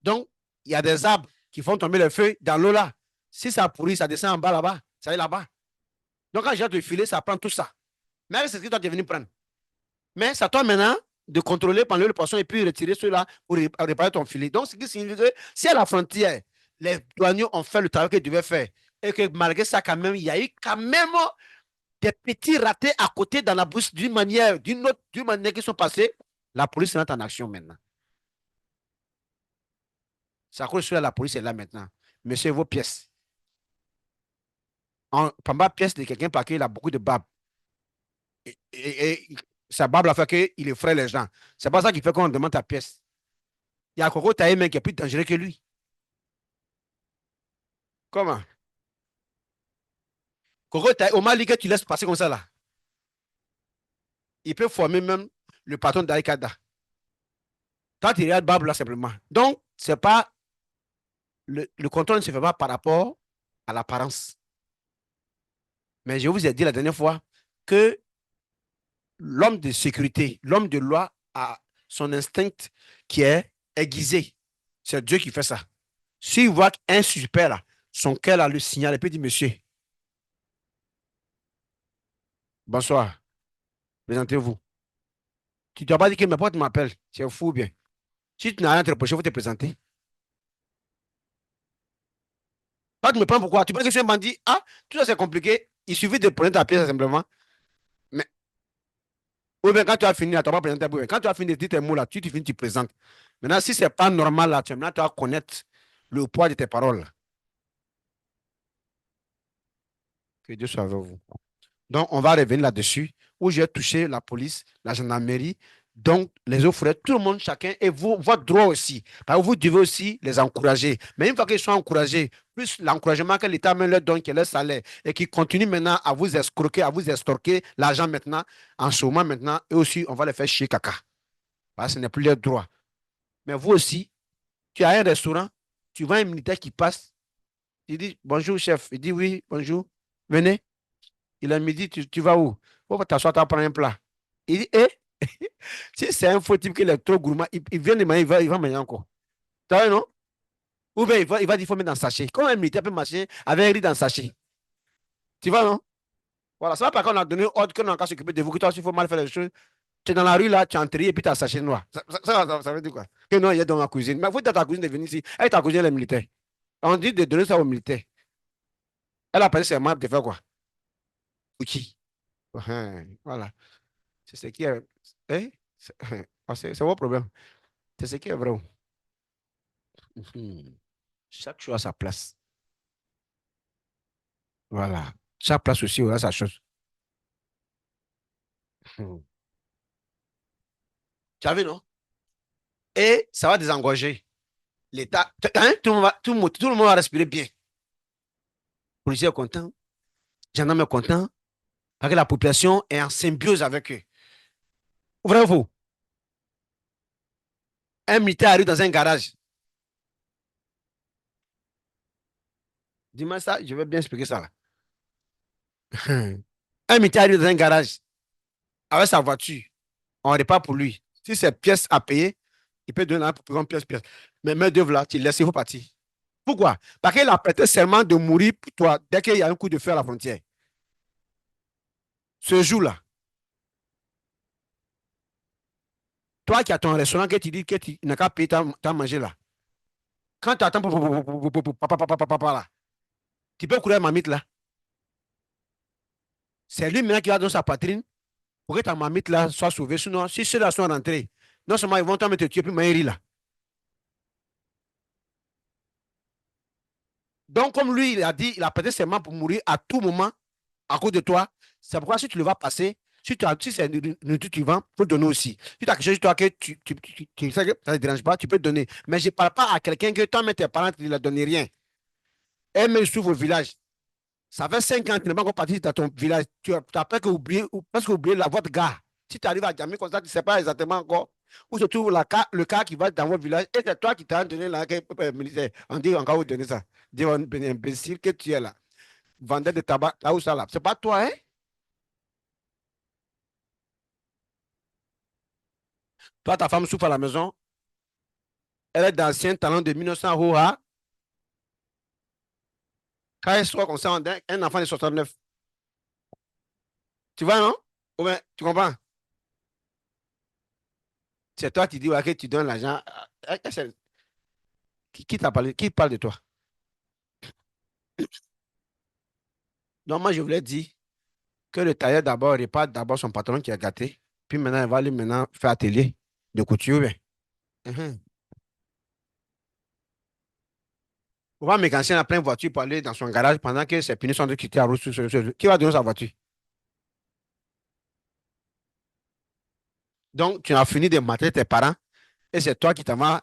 S1: Donc, il y a des arbres qui font tomber le feu dans l'eau là. Si ça pourrit, ça descend en bas là-bas. Ça est là-bas. Donc, quand j'ai te filer, ça prend tout ça. Mais c'est ce que toi, tu es venu prendre. Mais c'est à toi maintenant de contrôler pendant le poisson et puis retirer ceux-là pour réparer ton filet. Donc, ce qui signifie que si à la frontière, les douaniers ont fait le travail qu'ils devaient faire et que malgré ça, quand même, il y a eu quand même des petits ratés à côté dans la bouche d'une manière, d'une manière qui sont passés, la police est en action maintenant. C'est à cause de cela la police est là maintenant. Monsieur, vos pièces. Pendant pièce de quelqu'un parce qu'il a beaucoup de barbe. Et sa barbe a fait qu'il effraie les gens. C'est pas ça qui fait qu'on demande ta pièce. Il y a Coco Taïmen qui est plus dangereux que lui. Comment? Coco Taïmen, au Mali, que tu laisses passer comme ça là, il peut former même le patron d'Aïkada. Quand tu regardes barbe là simplement. Donc, c'est pas le contrôle ne se fait pas par rapport à l'apparence. Mais je vous ai dit la dernière fois que l'homme de sécurité, l'homme de loi a son instinct qui est aiguisé. C'est Dieu qui fait ça. S'il voit un super là, son cœur a le signal et peut dire, monsieur, bonsoir, présentez-vous. Tu ne dois pas dire que mes potes m'appellent. C'est fou bien. Si tu n'as rien à te reprocher, il faut te présenter. Toi, tu me prends pourquoi? Tu penses que je suis un bandit? Ah, tout ça c'est compliqué. Il suffit de prendre ta pièce simplement. Mais ou bien quand tu as fini, tu n'as pas présenté. Quand tu as fini de dire tes mots là, tu te finis, tu présentes. Maintenant, si ce n'est pas normal là, tu vas connaître le poids de tes paroles. Que Dieu soit avec vous. Donc, on va revenir là-dessus, où j'ai touché la police, la gendarmerie, donc les autres frères, tout le monde, chacun, et vous, votre droit aussi. Parce que vous devez aussi les encourager. Mais une fois qu'ils sont encouragés, plus l'encouragement que l'État même leur donne, qui est leur salaire, et qui continue maintenant à vous escroquer, à vous estorquer l'argent maintenant, en ce moment maintenant, et aussi, on va les faire chier caca. Parce que ce n'est plus leur droit. Mais vous aussi, tu as un restaurant, tu vois un militaire qui passe, il dit bonjour chef, il dit oui, bonjour, venez. Il a midi, tu vas où? Faut t'asseoir, tu vas prendre un plat. Il dit, eh, si c'est un faux type qui est trop gourmand, il vient de manger, il va manger encore. Tu vois, non? Ou bien il va dire, il faut mettre dans le sachet. Comment un militaire peut marcher avec un riz dans le sachet? Tu vois, non? Voilà, c'est pas parce qu'on a donné ordre qu'on a qu'à s'occuper de vous, que toi, s'il faut mal faire les choses. Tu es dans la rue, là, tu es entré et puis tu as un sachet noir. Ça veut dire quoi? Que non, il est dans ma cuisine. Mais il faut dans ta cuisine de venir ici. Et ta cuisine, elle est militaire. On dit de donner ça aux militaires. Elle a passé ses mains de faire quoi? Outil. Voilà. C'est ce qui est. Hein? C'est vos problème. C'est ce qui est vrai. Mhm. Chaque chose a sa place. Voilà. Chaque place aussi aura sa chose. Mhm. Tu as vu, non? Et ça va désengorger. L'État, hein, tout le monde va respirer bien. Le policier est content, gendarme est content, parce que la population est en symbiose avec eux. Vrai ou faux? Un militaire arrive dans un garage. Dis-moi ça, je vais bien expliquer ça là. Un militaire arrive dans un garage avec sa voiture. On répare pour lui. Si c'est pièce à payer, il peut donner pour prendre pièce. Mais main d'œuvre là, tu laisses, il faut partir. Pourquoi? Parce qu'il a prêté serment de mourir pour toi dès qu'il y a un coup de feu à la frontière. Ce jour-là, toi qui as ton restaurant, que tu dis que tu n'as qu'à payer ta manger là. Quand tu attends, là, tu peux courir à mamite là. C'est lui maintenant qui va dans sa poitrine pour que ta mamite là soit sauvée. Sinon, si ceux-là sont rentrés, non seulement ils vont t'en mettre tuer, puis maïri là. Donc, comme lui, il a dit, il a prêté serment pour mourir à tout moment à cause de toi. C'est pourquoi si tu le vas passer, si c'est une tu vends, il faut donner aussi. Si tu as quelque chose sur toi que tu sais que ça ne te dérange pas, tu peux donner. Mais je ne parle pas à quelqu'un que toi, mais tes parents, tu ne leur donnes rien. Et même sur vos villages. Ça fait 5 ans que tu n'es pas encore parti dans ton village. Tu as presque oublié la votre gars. Si tu arrives à Djamé comme ça, tu ne sais pas exactement encore où se trouve le cas qui va dans votre village. Et c'est toi qui t'as donné là, militaire. On dit encore vous donner ça. Dis, imbécile que tu es là. Vendeur de tabac, là où ça là. C'est pas toi, hein? Toi, ta femme souffre à la maison. Elle est d'ancien talent de 1900 Roha. Quand elle soit comme ça, un enfant de 69. Tu vois, non? Ou bien, tu comprends? C'est toi qui dis ouais, que tu donnes l'argent. Qui t'a parlé? Qui parle de toi? Donc, moi, je voulais dire que le tailleur d'abord répare d'abord son patron qui a gâté. Puis maintenant, il va aller maintenant faire atelier de couture. Ouais. Mhm. On va mécanicien a plein de voitures pour aller dans son garage pendant que ses pneus sont de quitter à route. Qui va donner sa voiture? Donc, tu as fini de mater tes parents et c'est toi qui t'en vas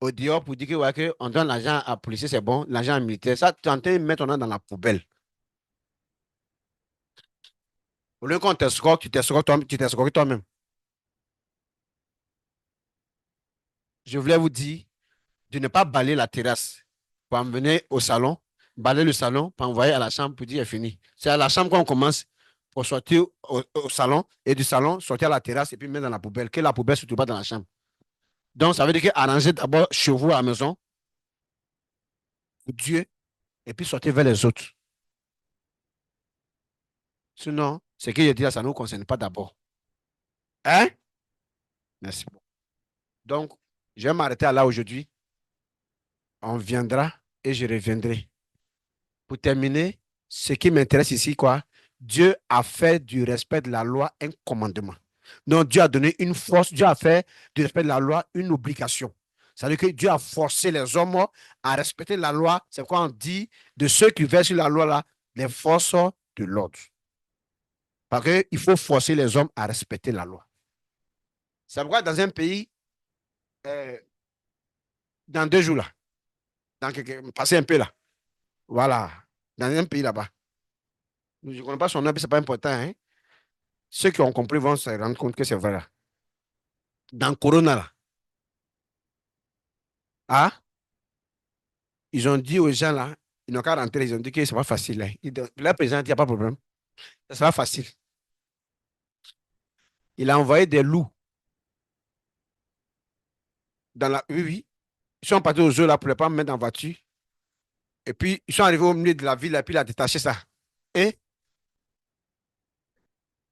S1: au dehors pour dire que, ouais, que on donne l'argent à policier, c'est bon, l'argent à militaire. Ça, tu es en train de mettre ton nom dans la poubelle. Au lieu qu'on t'escroque, tu t'escroques toi-même. Je voulais vous dire de ne pas balayer la terrasse pour emmener au salon, balayer le salon, pour envoyer à la chambre pour dire c'est fini. C'est à la chambre qu'on commence pour sortir au salon et du salon, sortir à la terrasse et puis mettre dans la poubelle. Que la poubelle ne se trouve pas dans la chambre. Donc, ça veut dire que arranger d'abord chez vous à la maison, pour Dieu, et puis sortir vers les autres. Sinon, ce que je dis là, ça ne nous concerne pas d'abord. Hein? Merci. Donc, je vais m'arrêter là aujourd'hui. On viendra et je reviendrai. Pour terminer, ce qui m'intéresse ici, quoi, Dieu a fait du respect de la loi un commandement. Donc, Dieu a donné une force, Dieu a fait du respect de la loi une obligation. C'est-à-dire que Dieu a forcé les hommes à respecter la loi. C'est quoi on dit de ceux qui versent sur la loi là, les forces de l'ordre. Parce qu'il faut forcer les hommes à respecter la loi. C'est pourquoi dans un pays, euh, dans 2 jours là, passez un peu là, voilà, dans un pays là-bas, je ne connais pas son nom, ce n'est pas important, hein? Ceux qui ont compris vont se rendre compte que c'est vrai là. Dans Corona là, ah, ils ont dit aux gens là, ils n'ont qu'à rentrer, ils ont dit que c'est pas facile. Hein. Le président, il n'y a pas de problème, ça sera facile. Il a envoyé des loups dans la. Oui, oui. Ils sont partis aux eaux là pour ne pas me mettre en voiture. Et puis, ils sont arrivés au milieu de la ville et puis il a détaché ça. Et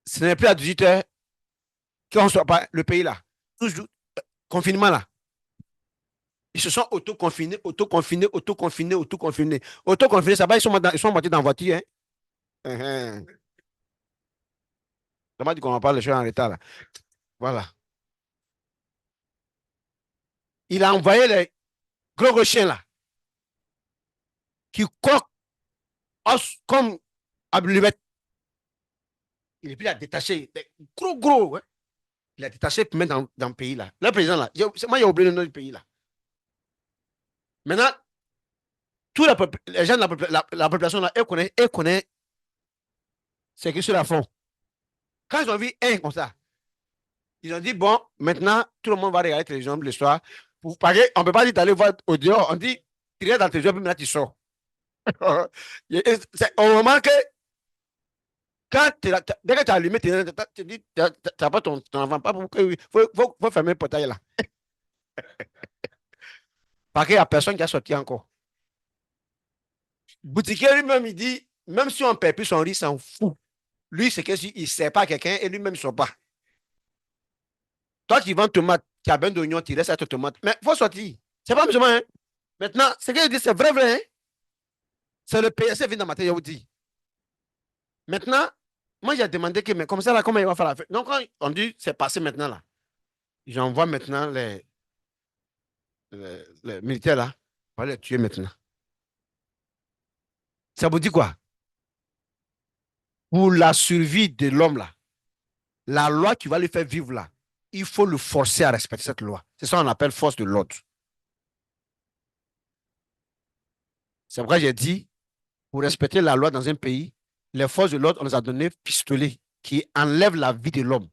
S1: ce n'est plus à 18 heures qu'on ne soit pas le pays là. Toujours, confinement là. Ils se sont auto-confinés, auto-confinés, auto-confinés, auto-confinés. Auto-confinés, ça va, ils sont montés dans la voiture. Hein. Uh-huh. Dommage qu'on en parle, les choses en retard. Là. Voilà. Il a envoyé les gros chiens là, qui coquent comme Ablumet. Et puis il a détaché, gros, gros, ouais. Il a détaché pour mettre dans le pays là. Le président là, moi j'ai oublié le nom du pays là. Maintenant, tous les gens de la population là, elle connaît ce qui se la font. Quand ils ont vu un comme ça, ils ont dit, bon, maintenant, tout le monde va regarder la télévision le soir. On ne peut pas dire d'aller voir au dehors. On dit, tu regardes dans la télévision, puis maintenant tu sors. C'est au moment que, dès que tu as allumé, tu dis, tu n'as pas ton enfant. Il faut fermer le portail là. Parce qu'il n'y a personne qui a sorti encore. Boutiquier lui-même, il dit, même si on ne paie plus son riz, il s'en fout. Lui, c'est qu'il ne sert pas à quelqu'un et lui-même, il ne sort pas. Toi qui vends tomate, qui as besoin d'oignon, tu restes à ta tomate. Mais il faut sortir. C'est pas musulman, hein? Maintenant, ce que je dis, c'est vrai, vrai. Hein? C'est le PSC qui vient dans ma tête, je vous dis. Maintenant, moi, j'ai demandé que, mais comme ça, là, comment il va faire la fête? Donc, quand on dit, c'est passé maintenant, là. J'envoie maintenant les militaires, là, pour les tuer maintenant. Ça vous dit quoi? Pour la survie de l'homme, là, la loi qui va lui faire vivre, là, il faut le forcer à respecter cette loi. C'est ça qu'on appelle force de l'ordre. C'est pourquoi j'ai dit, pour respecter la loi dans un pays, les forces de l'ordre, on les a donné pistolets qui enlèvent la vie de l'homme.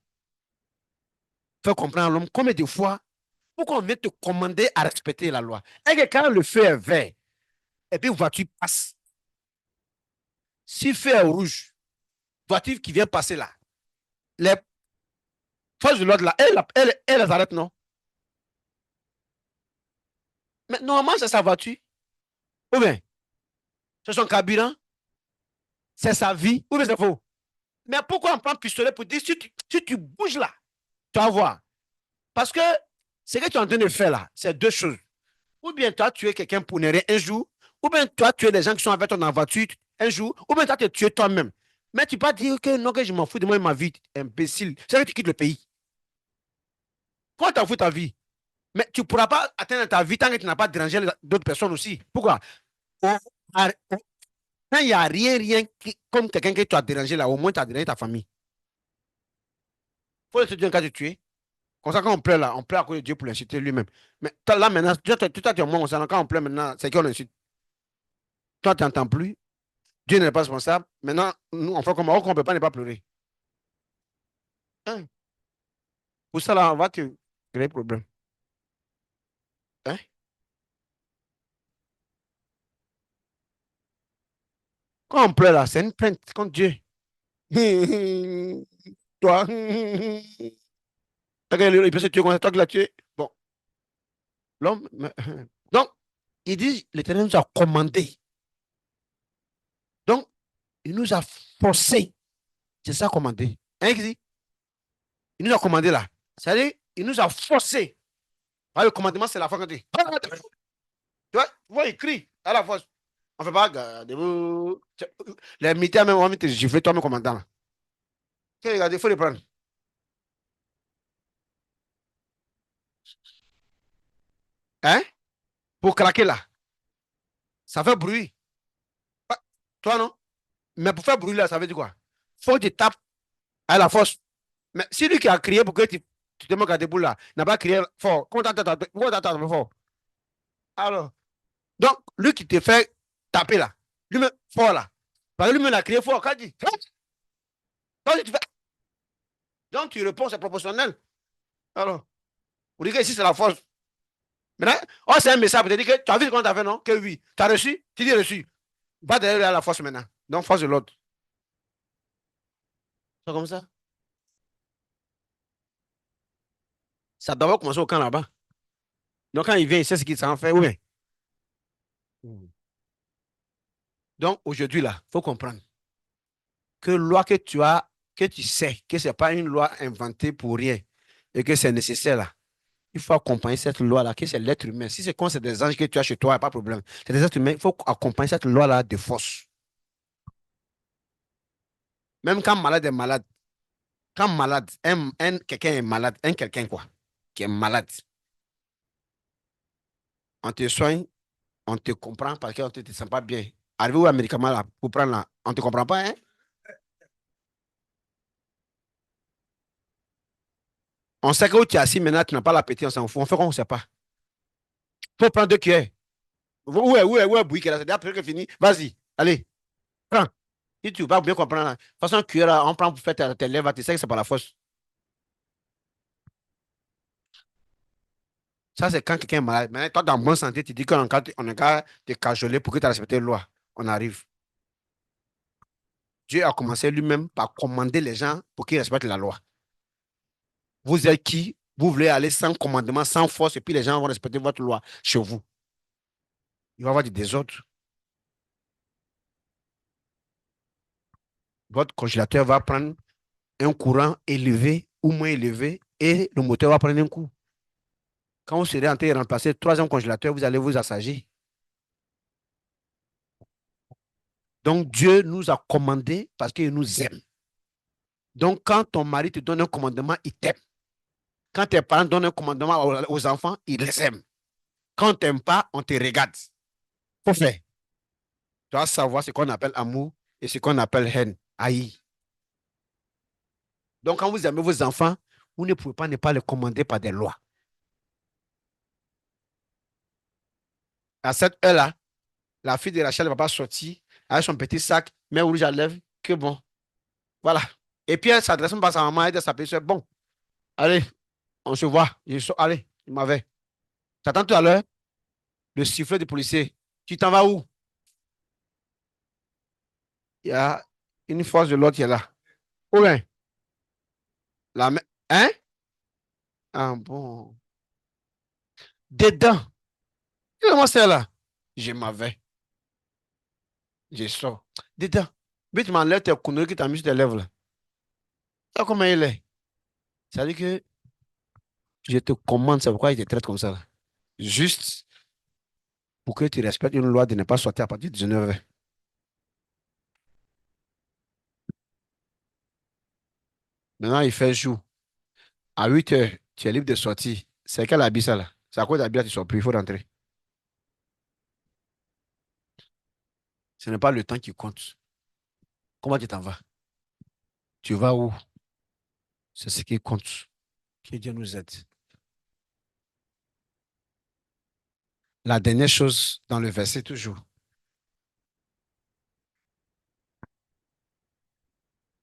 S1: Faire comprendre à l'homme combien de fois, pourquoi on vient te commander à respecter la loi. Et que quand le feu est vert, et puis voiture passe, si le feu est rouge, voiture qui vient passer là, les forces de l'ordre là, elles les arrêtent, non? Mais normalement, c'est sa voiture. Ou bien, c'est son carburant, c'est sa vie. Ou bien c'est faux. Mais pourquoi on prend pistolet pour dire si tu bouges là, tu vas voir. Parce que ce que tu es en train de faire là, c'est deux choses. Ou bien tu as tué quelqu'un pour ne rien un jour, ou bien tu as tué les gens qui sont avec toi dans la voiture un jour, ou bien tu as te tué toi-même. Mais tu peux pas dire que non, que je m'en fous de moi et ma vie, imbécile. C'est que tu quittes le pays. Pourquoi t'en fous ta vie? Mais tu ne pourras pas atteindre ta vie tant que tu n'as pas dérangé d'autres personnes aussi. Pourquoi? Quand il n'y a rien comme quelqu'un que tu as dérangé là, au moins tu as dérangé ta famille. Il faut te dire un cas de tuer. Comme ça, quand on pleure là, on pleure à cause de Dieu pour l'insulter lui-même. Mais toi, là maintenant, toi, tu es moins concernant. Quand on pleure maintenant, c'est qu'on insulte. Toi, tu n'entends plus. Dieu n'est pas responsable. Maintenant, nous, on fait comme on ne peut pas ne pas pleurer. Hein? Pour ça, là, on va te créer problème. Hein? Quand on pleure là, c'est une plainte contre Dieu. Toi, il peut se tuer comme ça, toi qui l'as tué. Bon, l'homme. Donc, il dit, l'Éternel nous a commandé. Donc, il nous a forcé. C'est ça commandé. Hein, il dit? Il nous a commandé là. C'est-à-dire, il nous a forcé. Ah, le commandement, c'est la force quand tu dis. Tu vois, il crie à la force. On ne fait pas, gardez-vous. Les militaires même, on va te gifler, toi, mon commandant. Là. Regardez, il faut les prendre. Hein? Pour craquer là. Ça fait bruit. Ah, toi, non? Mais pour faire bruit là, ça veut dire quoi? Faut que tu tapes à la force. Mais si lui qui a crié pour que tu te moques à debout là, n'a pas crié fort, comment t'entends fort? Alors, donc, lui qui te fait taper là, lui-même fort là, parce que lui-même a crié fort, quand il dit, tu fais, donc tu réponds, c'est proportionnel. Alors, vous dites que ici c'est la force. Maintenant, oh, c'est un message pour te dire que tu as vu ce qu'on t'a fait, non? Que oui. Tu as reçu? Tu dis reçu. Va derrière la force maintenant. Donc, force de l'autre. C'est comme ça. Ça doit commencer au camp là-bas. Donc, quand il vient, il sait ce qu'il s'en fait. Oui. Mm. Donc, aujourd'hui, là, il faut comprendre que loi que tu as, que tu sais que ce n'est pas une loi inventée pour rien et que c'est nécessaire là. Il faut accompagner cette loi-là, que c'est l'être humain. Si c'est quand c'est des anges que tu as chez toi, il n'y a pas de problème. C'est des êtres humains, il faut accompagner cette loi-là de force. Même quand malade est malade, quand malade, quelqu'un est malade, un quelqu'un quoi, qui est malade, on te soigne, on te comprend parce qu'on ne te sent pas bien. Arrivé au médicament là, pour prendre là, on ne te comprend pas, hein? On sait que où tu es assis maintenant, tu n'as pas l'appétit, on s'en fout. On fait qu'on ne sait pas. Il faut prendre deux cuillères. Où est, bouillie, c'est déjà presque fini. Vas-y, allez, prends. Si tu vas bien comprendre, là. De toute façon, cuillère, là, on prend pour faire tes lèvres, tu sais que c'est pas la force. Ça, c'est quand quelqu'un est malade. Mais toi, dans bonne santé, tu dis qu'on on est qu'à te cajoler pour que tu respectes la loi. On arrive. Dieu a commencé lui-même par commander les gens pour qu'ils respectent la loi. Vous êtes qui? Vous voulez aller sans commandement, sans force, et puis les gens vont respecter votre loi chez vous. Il va y avoir du désordre. Votre congélateur va prendre un courant élevé ou moins élevé et le moteur va prendre un coup. Quand vous serez en train de remplacer le troisième congélateur, vous allez vous assagir. Donc Dieu nous a commandé parce qu'il nous aime. Donc quand ton mari te donne un commandement, il t'aime. Quand tes parents donnent un commandement aux enfants, ils les aiment. Quand on ne t'aime pas, on te regarde. Faut faire. Tu dois savoir ce qu'on appelle amour et ce qu'on appelle haine, haï. Donc quand vous aimez vos enfants, vous ne pouvez pas ne pas les commander par des lois. À cette heure-là, la fille de Rachel ne va pas sortir avec son petit sac, mais rouge à lèvres, que bon. Voilà. Et puis elle s'adresse pas à sa maman, elle dit à sa petite soeur, bon, allez, on se voit. Allez, il m'avait. T'attends tout à l'heure, le sifflet du policier. Tu t'en vas où? Il y a une force de l'autre qui est là. Où est Hein? Ah bon. Dedans. Comment c'est là? Je m'avais. Je sors. Dis-toi, vite m'enlève tes conneries que tu as mis sur tes lèvres là. Ça, comment il est? Ça veut dire que je te commande, c'est pourquoi il te traite comme ça là. Juste pour que tu respectes une loi de ne pas sortir à partir de 19h. Maintenant, il fait jour. À 8h, tu es libre de sortir. C'est quel habit ça là? C'est à quoi d'habit là tu sors plus, il faut rentrer. Ce n'est pas le temps qui compte. Comment tu t'en vas? Tu vas où? C'est ce qui compte. Que Dieu nous aide. La dernière chose dans le verset toujours.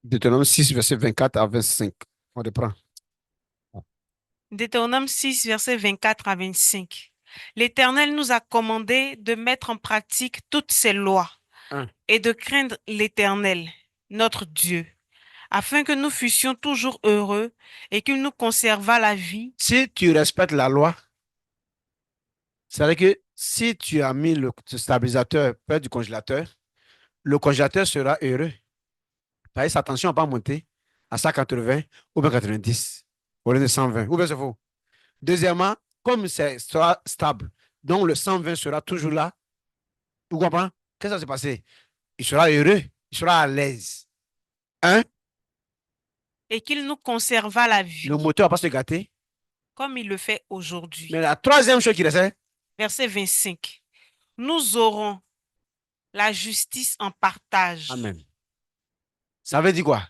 S1: Deutéronome 6, verset 24 à 25. On reprend.
S2: Deutéronome 6, versets 24 à 25. L'Éternel nous a commandé de mettre en pratique toutes ces lois
S1: Un.
S2: et de craindre l'Éternel, notre Dieu, afin que nous fussions toujours heureux et qu'il nous conservât la vie.
S1: Si tu respectes la loi, c'est-à-dire que si tu as mis le stabilisateur près du congélateur, le congélateur sera heureux. Parce que sa tension n'a pas monté à 180 ou bien 90 au lieu de 120. Ou bien c'est faux. Deuxièmement, comme c'est sera stable, donc le 120 sera toujours là. Tu comprends? Qu'est-ce qui va se passer? Il sera heureux, il sera à l'aise. Un,
S2: Et qu'il nous conservât la
S1: le
S2: vie,
S1: moteur ne va pas se gâter.
S2: comme il le fait
S1: Mais
S2: aujourd'hui.
S1: la troisième chose qui reste,
S2: Verset 25. Nous aurons la justice en partage.
S1: Amen. Ça veut dire quoi?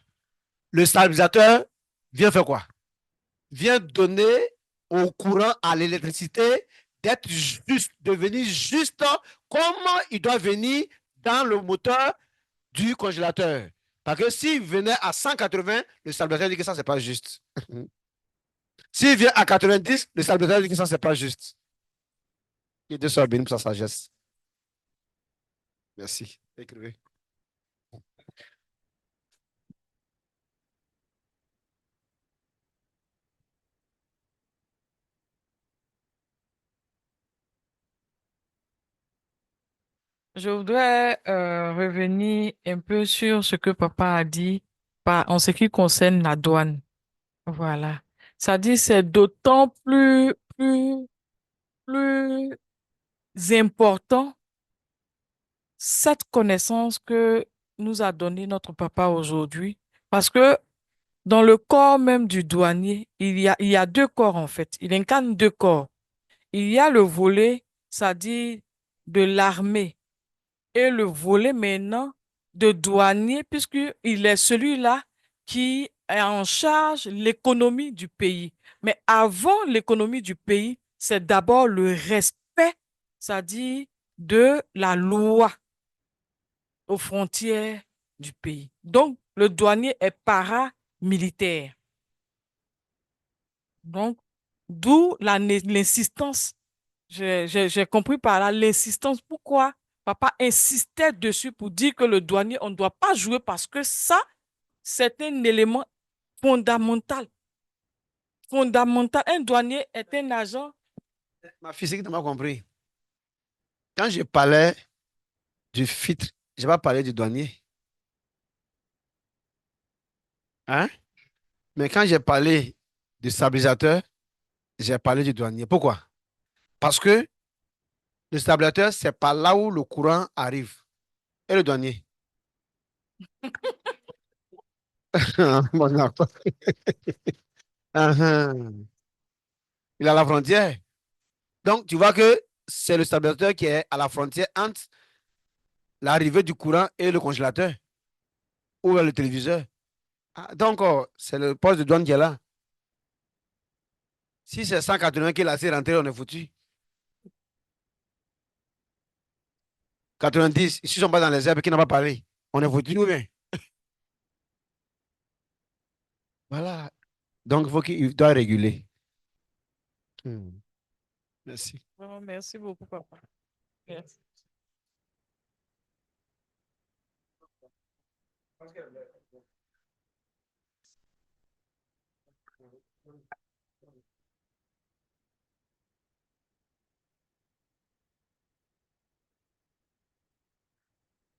S1: Le stabilisateur vient faire quoi? Vient donner au courant, à l'électricité, d'être juste, de venir juste comment il doit venir dans le moteur du congélateur. Parce que s'il venait à 180, le stabilisateur dit que ça, c'est pas juste. S'il vient à 90, le stabilisateur dit que ça, c'est pas juste. Que Dieu soit béni pour sa sagesse. Merci. Écrivez.
S3: Je voudrais revenir un peu sur ce que papa a dit en ce qui concerne la douane. Voilà. Ça dit c'est d'autant plus important cette connaissance que nous a donné notre papa aujourd'hui. Parce que dans le corps même du douanier, il y a deux corps en fait. Il incarne deux corps. Il y a le volet, ça dit de l'armée et le volet maintenant de douanier, puisqu'il est celui-là qui est en charge l'économie du pays. Mais avant l'économie du pays, c'est d'abord le respect, c'est-à-dire de la loi aux frontières du pays. Donc, le douanier est paramilitaire. Donc, d'où l'insistance. J'ai compris par là l'insistance. Pourquoi papa insistait dessus pour dire que le douanier, on ne doit pas jouer parce que ça, c'est un élément fondamental. Fondamental. Un douanier est un agent.
S1: Ma fille, c'est que tu m'as compris. Quand je parlais du filtre, je n'ai pas parlé du douanier. Hein? Mais quand j'ai parlé du stabilisateur, j'ai parlé du douanier. Pourquoi? Parce que le stabilisateur, c'est par là où le courant arrive. Et le douanier? Bon, non. Uh-huh. Il est à la frontière. Donc, tu vois que c'est le stabilisateur qui est à la frontière entre l'arrivée du courant et le congélateur ou le téléviseur. Ah, donc, c'est le poste de douane qui est là. Si c'est 180 qui est laissé rentrer, on est foutu. 90, s'ils ne sont pas dans les herbes, qui n'a pas parlé, on est foutu nous bien. Voilà. Donc, il doit réguler. Hmm. Merci.
S3: Oh, merci beaucoup, papa. Merci.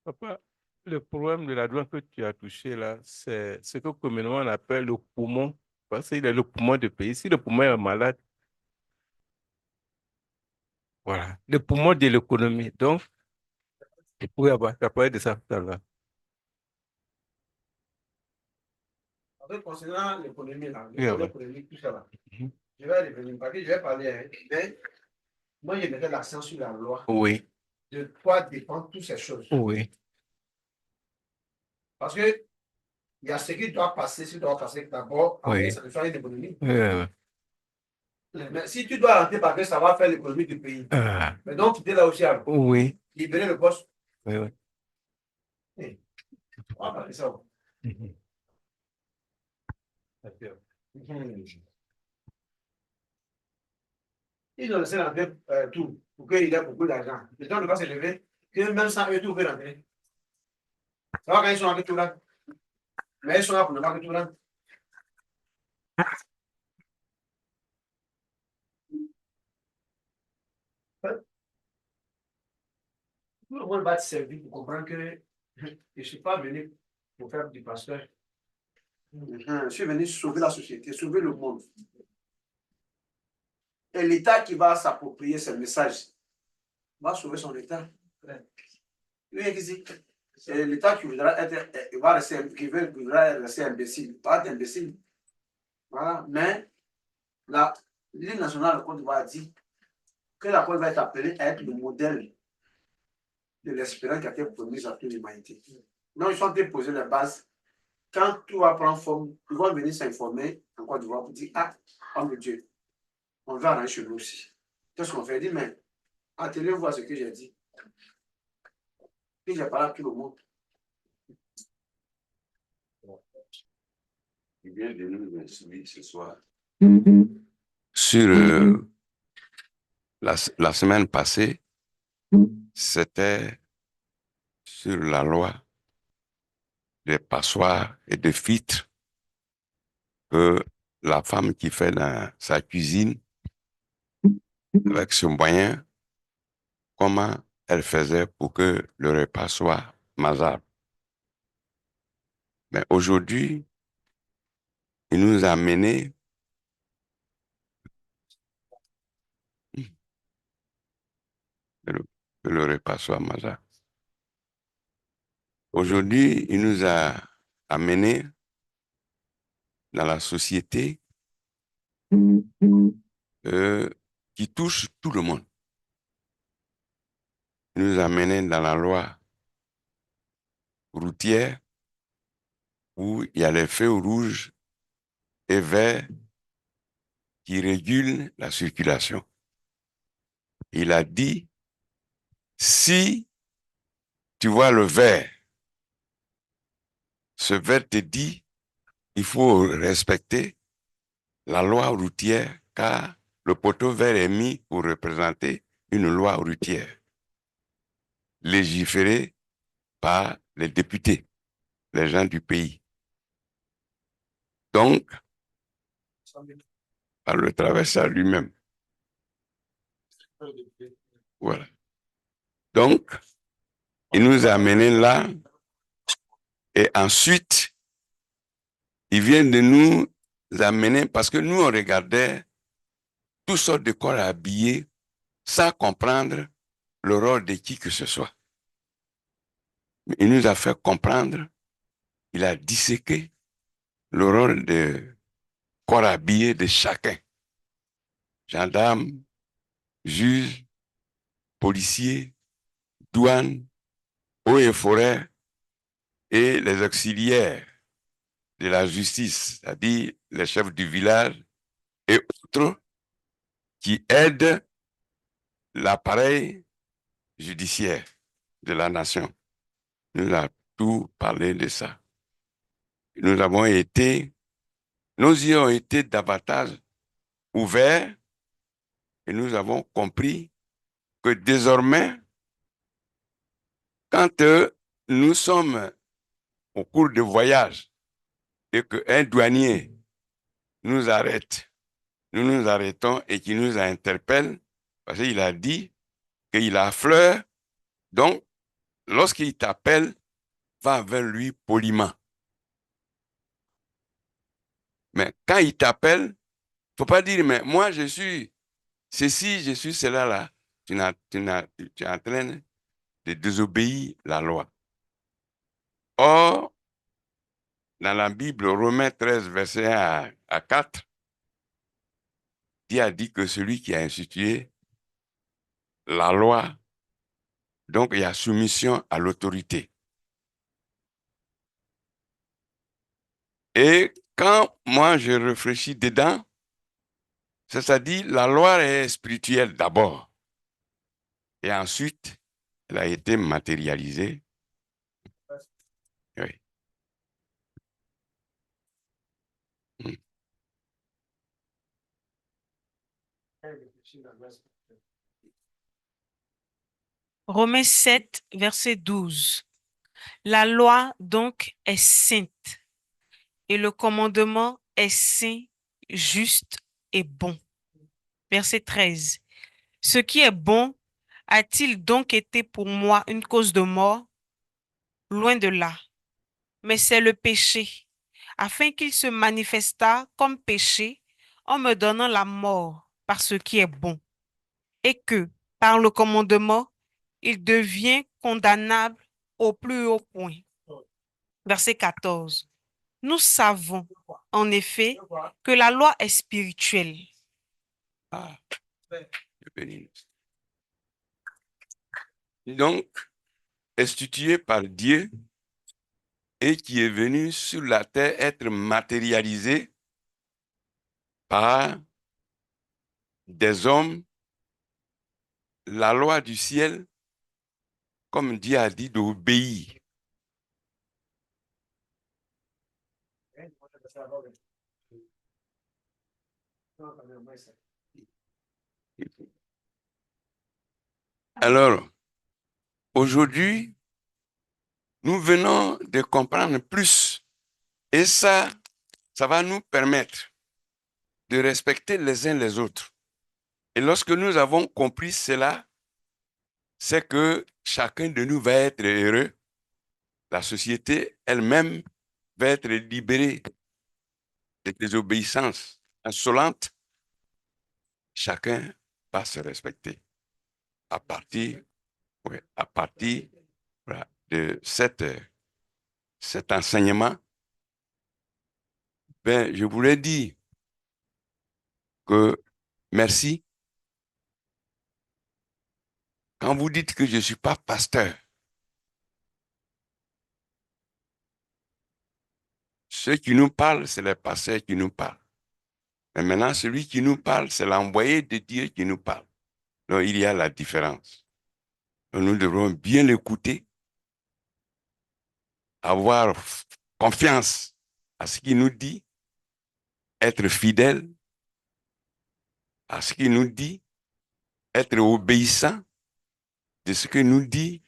S4: Papa, le problème de la douane que tu as touché là, c'est ce que communément on appelle le poumon. Parce qu'il est le poumon du pays. Si le poumon est malade, voilà, le poumon de l'économie. Donc, tu pourrais avoir, tu as parlé de ça tout à l'heure.
S1: En fait, concernant l'économie, là,
S4: Oui, oui.
S1: l'économie, tout ça, là,
S4: Mhm.
S1: je vais revenir, parce que je vais parler, hein, mais moi, je mettrais l'accent sur la loi.
S4: Oui,
S1: De quoi dépendent toutes ces choses.
S4: oui,
S1: Parce que il y a ce qui doit passer, d'abord, avant
S4: oui.
S1: que ça ne soit une économie.
S4: Oui, oui.
S1: Mais si tu dois rentrer parce que ça va faire l'économie du pays,
S4: Ah,
S1: mais donc tu es là aussi à
S4: oui,
S1: libérer le poste.
S4: oui, oui.
S1: Eh, on va parler ça.
S4: Mhm. D'accord.
S1: Ils ont laissé rentrer tout pour qu'il ait beaucoup d'argent. Le temps ne va se lever, que même sans eux, tout peut rentrer. Ça va quand ils sont rentrés tout là. Mais ils sont là pour ne pas que tout là. Tout le monde va te servir pour comprendre que je ne suis pas venu pour faire du pasteur. Je suis venu sauver la société, sauver le monde. Et l'État qui va s'approprier ce message va sauver son État. Oui, et l'État qui voudra être, voudra rester imbécile, pas être imbécile. Voilà. Mais l'île nationale de Côte d'Ivoire dit que la Côte va être appelée à être le modèle de l'espérance qui a été promise à toute l'humanité. Donc, ils sont en train de poser les bases. Quand tout va prendre forme, ils vont venir s'informer en Côte d'Ivoire pour dire, ah, oh mon Dieu, on va arranger chez nous aussi. Qu'est-ce qu'on fait? Il dit, mais attelez-vous à ce que j'ai dit. Puis j'ai parlé à tout le monde.
S5: Il vient de nous instruire ce soir sur la semaine passée, c'était sur la loi des passoires et des filtres que la femme qui fait dans sa cuisine avec ce moyen, comment elle faisait pour que le repas soit mangeable. Mais aujourd'hui, il nous a amené que le repas soit mangeable. Aujourd'hui, il nous a amené dans la société qui touche tout le monde. Il nous a amené dans la loi routière où il y a les feux rouges et verts qui régulent la circulation. Il a dit, si tu vois le vert, ce vert te dit, il faut respecter la loi routière car le poteau vert est mis pour représenter une loi routière légiférée par les députés, les gens du pays. Donc, par le traverseur lui-même. Voilà. Donc, il nous a amenés là et ensuite, il vient de nous amener parce que nous, on regardait toutes sortes de corps habillés sans comprendre le rôle de qui que ce soit. Mais il nous a fait comprendre, il a disséqué le rôle de corps habillé de chacun. Gendarmes, juges, policiers, douanes, eaux et forêts et les auxiliaires de la justice, c'est-à-dire les chefs du village et autres qui aident l'appareil judiciaire de la nation. Nous avons tout parlé de ça. Nous avons été, nos yeux ont été davantage ouverts et nous avons compris que désormais, quand nous sommes au cours de voyage et qu'un douanier nous arrête, nous nous arrêtons et qu'il nous interpelle parce qu'il a dit qu'il a fleur, donc lorsqu'il t'appelle, va vers lui poliment. Mais quand il t'appelle, il ne faut pas dire, mais moi je suis ceci, je suis cela là. Tu es en train de désobéir la loi. Or, dans la Bible, Romains 13, verset 1 à 4, Dieu a dit que celui qui a institué la loi, donc il y a soumission à l'autorité. Et quand moi je réfléchis dedans, c'est-à-dire la loi est spirituelle d'abord. Et ensuite, elle a été matérialisée. Oui.
S2: Romains 7, verset 12. La loi donc est sainte et le commandement est saint, juste et bon. Verset 13. Ce qui est bon a-t-il donc été pour moi une cause de mort? Loin de là. Mais c'est le péché, afin qu'il se manifestât comme péché en me donnant la mort par ce qui est bon, et que, par le commandement, il devient condamnable au plus haut point. Verset 14. Nous savons, en effet, que la loi est spirituelle.
S5: Ah, Dieu béni. Donc, instituée par Dieu et qui est venue sur la terre être matérialisée par des hommes, la loi du ciel, comme Dieu a dit, d'obéir. Alors, aujourd'hui, nous venons de comprendre plus et ça va nous permettre de respecter les uns les autres. Et lorsque nous avons compris cela, c'est que chacun de nous va être heureux. La société elle-même va être libérée de désobéissance insolente. Chacun va se respecter à partir, voilà, de cet enseignement. Ben, je voulais dire que merci. Quand vous dites que je ne suis pas pasteur, ceux qui nous parlent, c'est les pasteurs qui nous parlent. Mais maintenant, celui qui nous parle, c'est l'envoyé de Dieu qui nous parle. Donc, il y a la différence. Donc, nous devrons bien l'écouter, avoir confiance à ce qu'il nous dit, être fidèle à ce qu'il nous dit, être obéissant de ce qu'il nous dit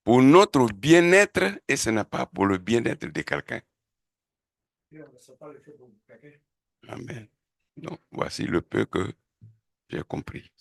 S5: pour notre bien-être et ce n'est pas pour le bien-être de quelqu'un. Amen. Donc, voici le peu que j'ai compris.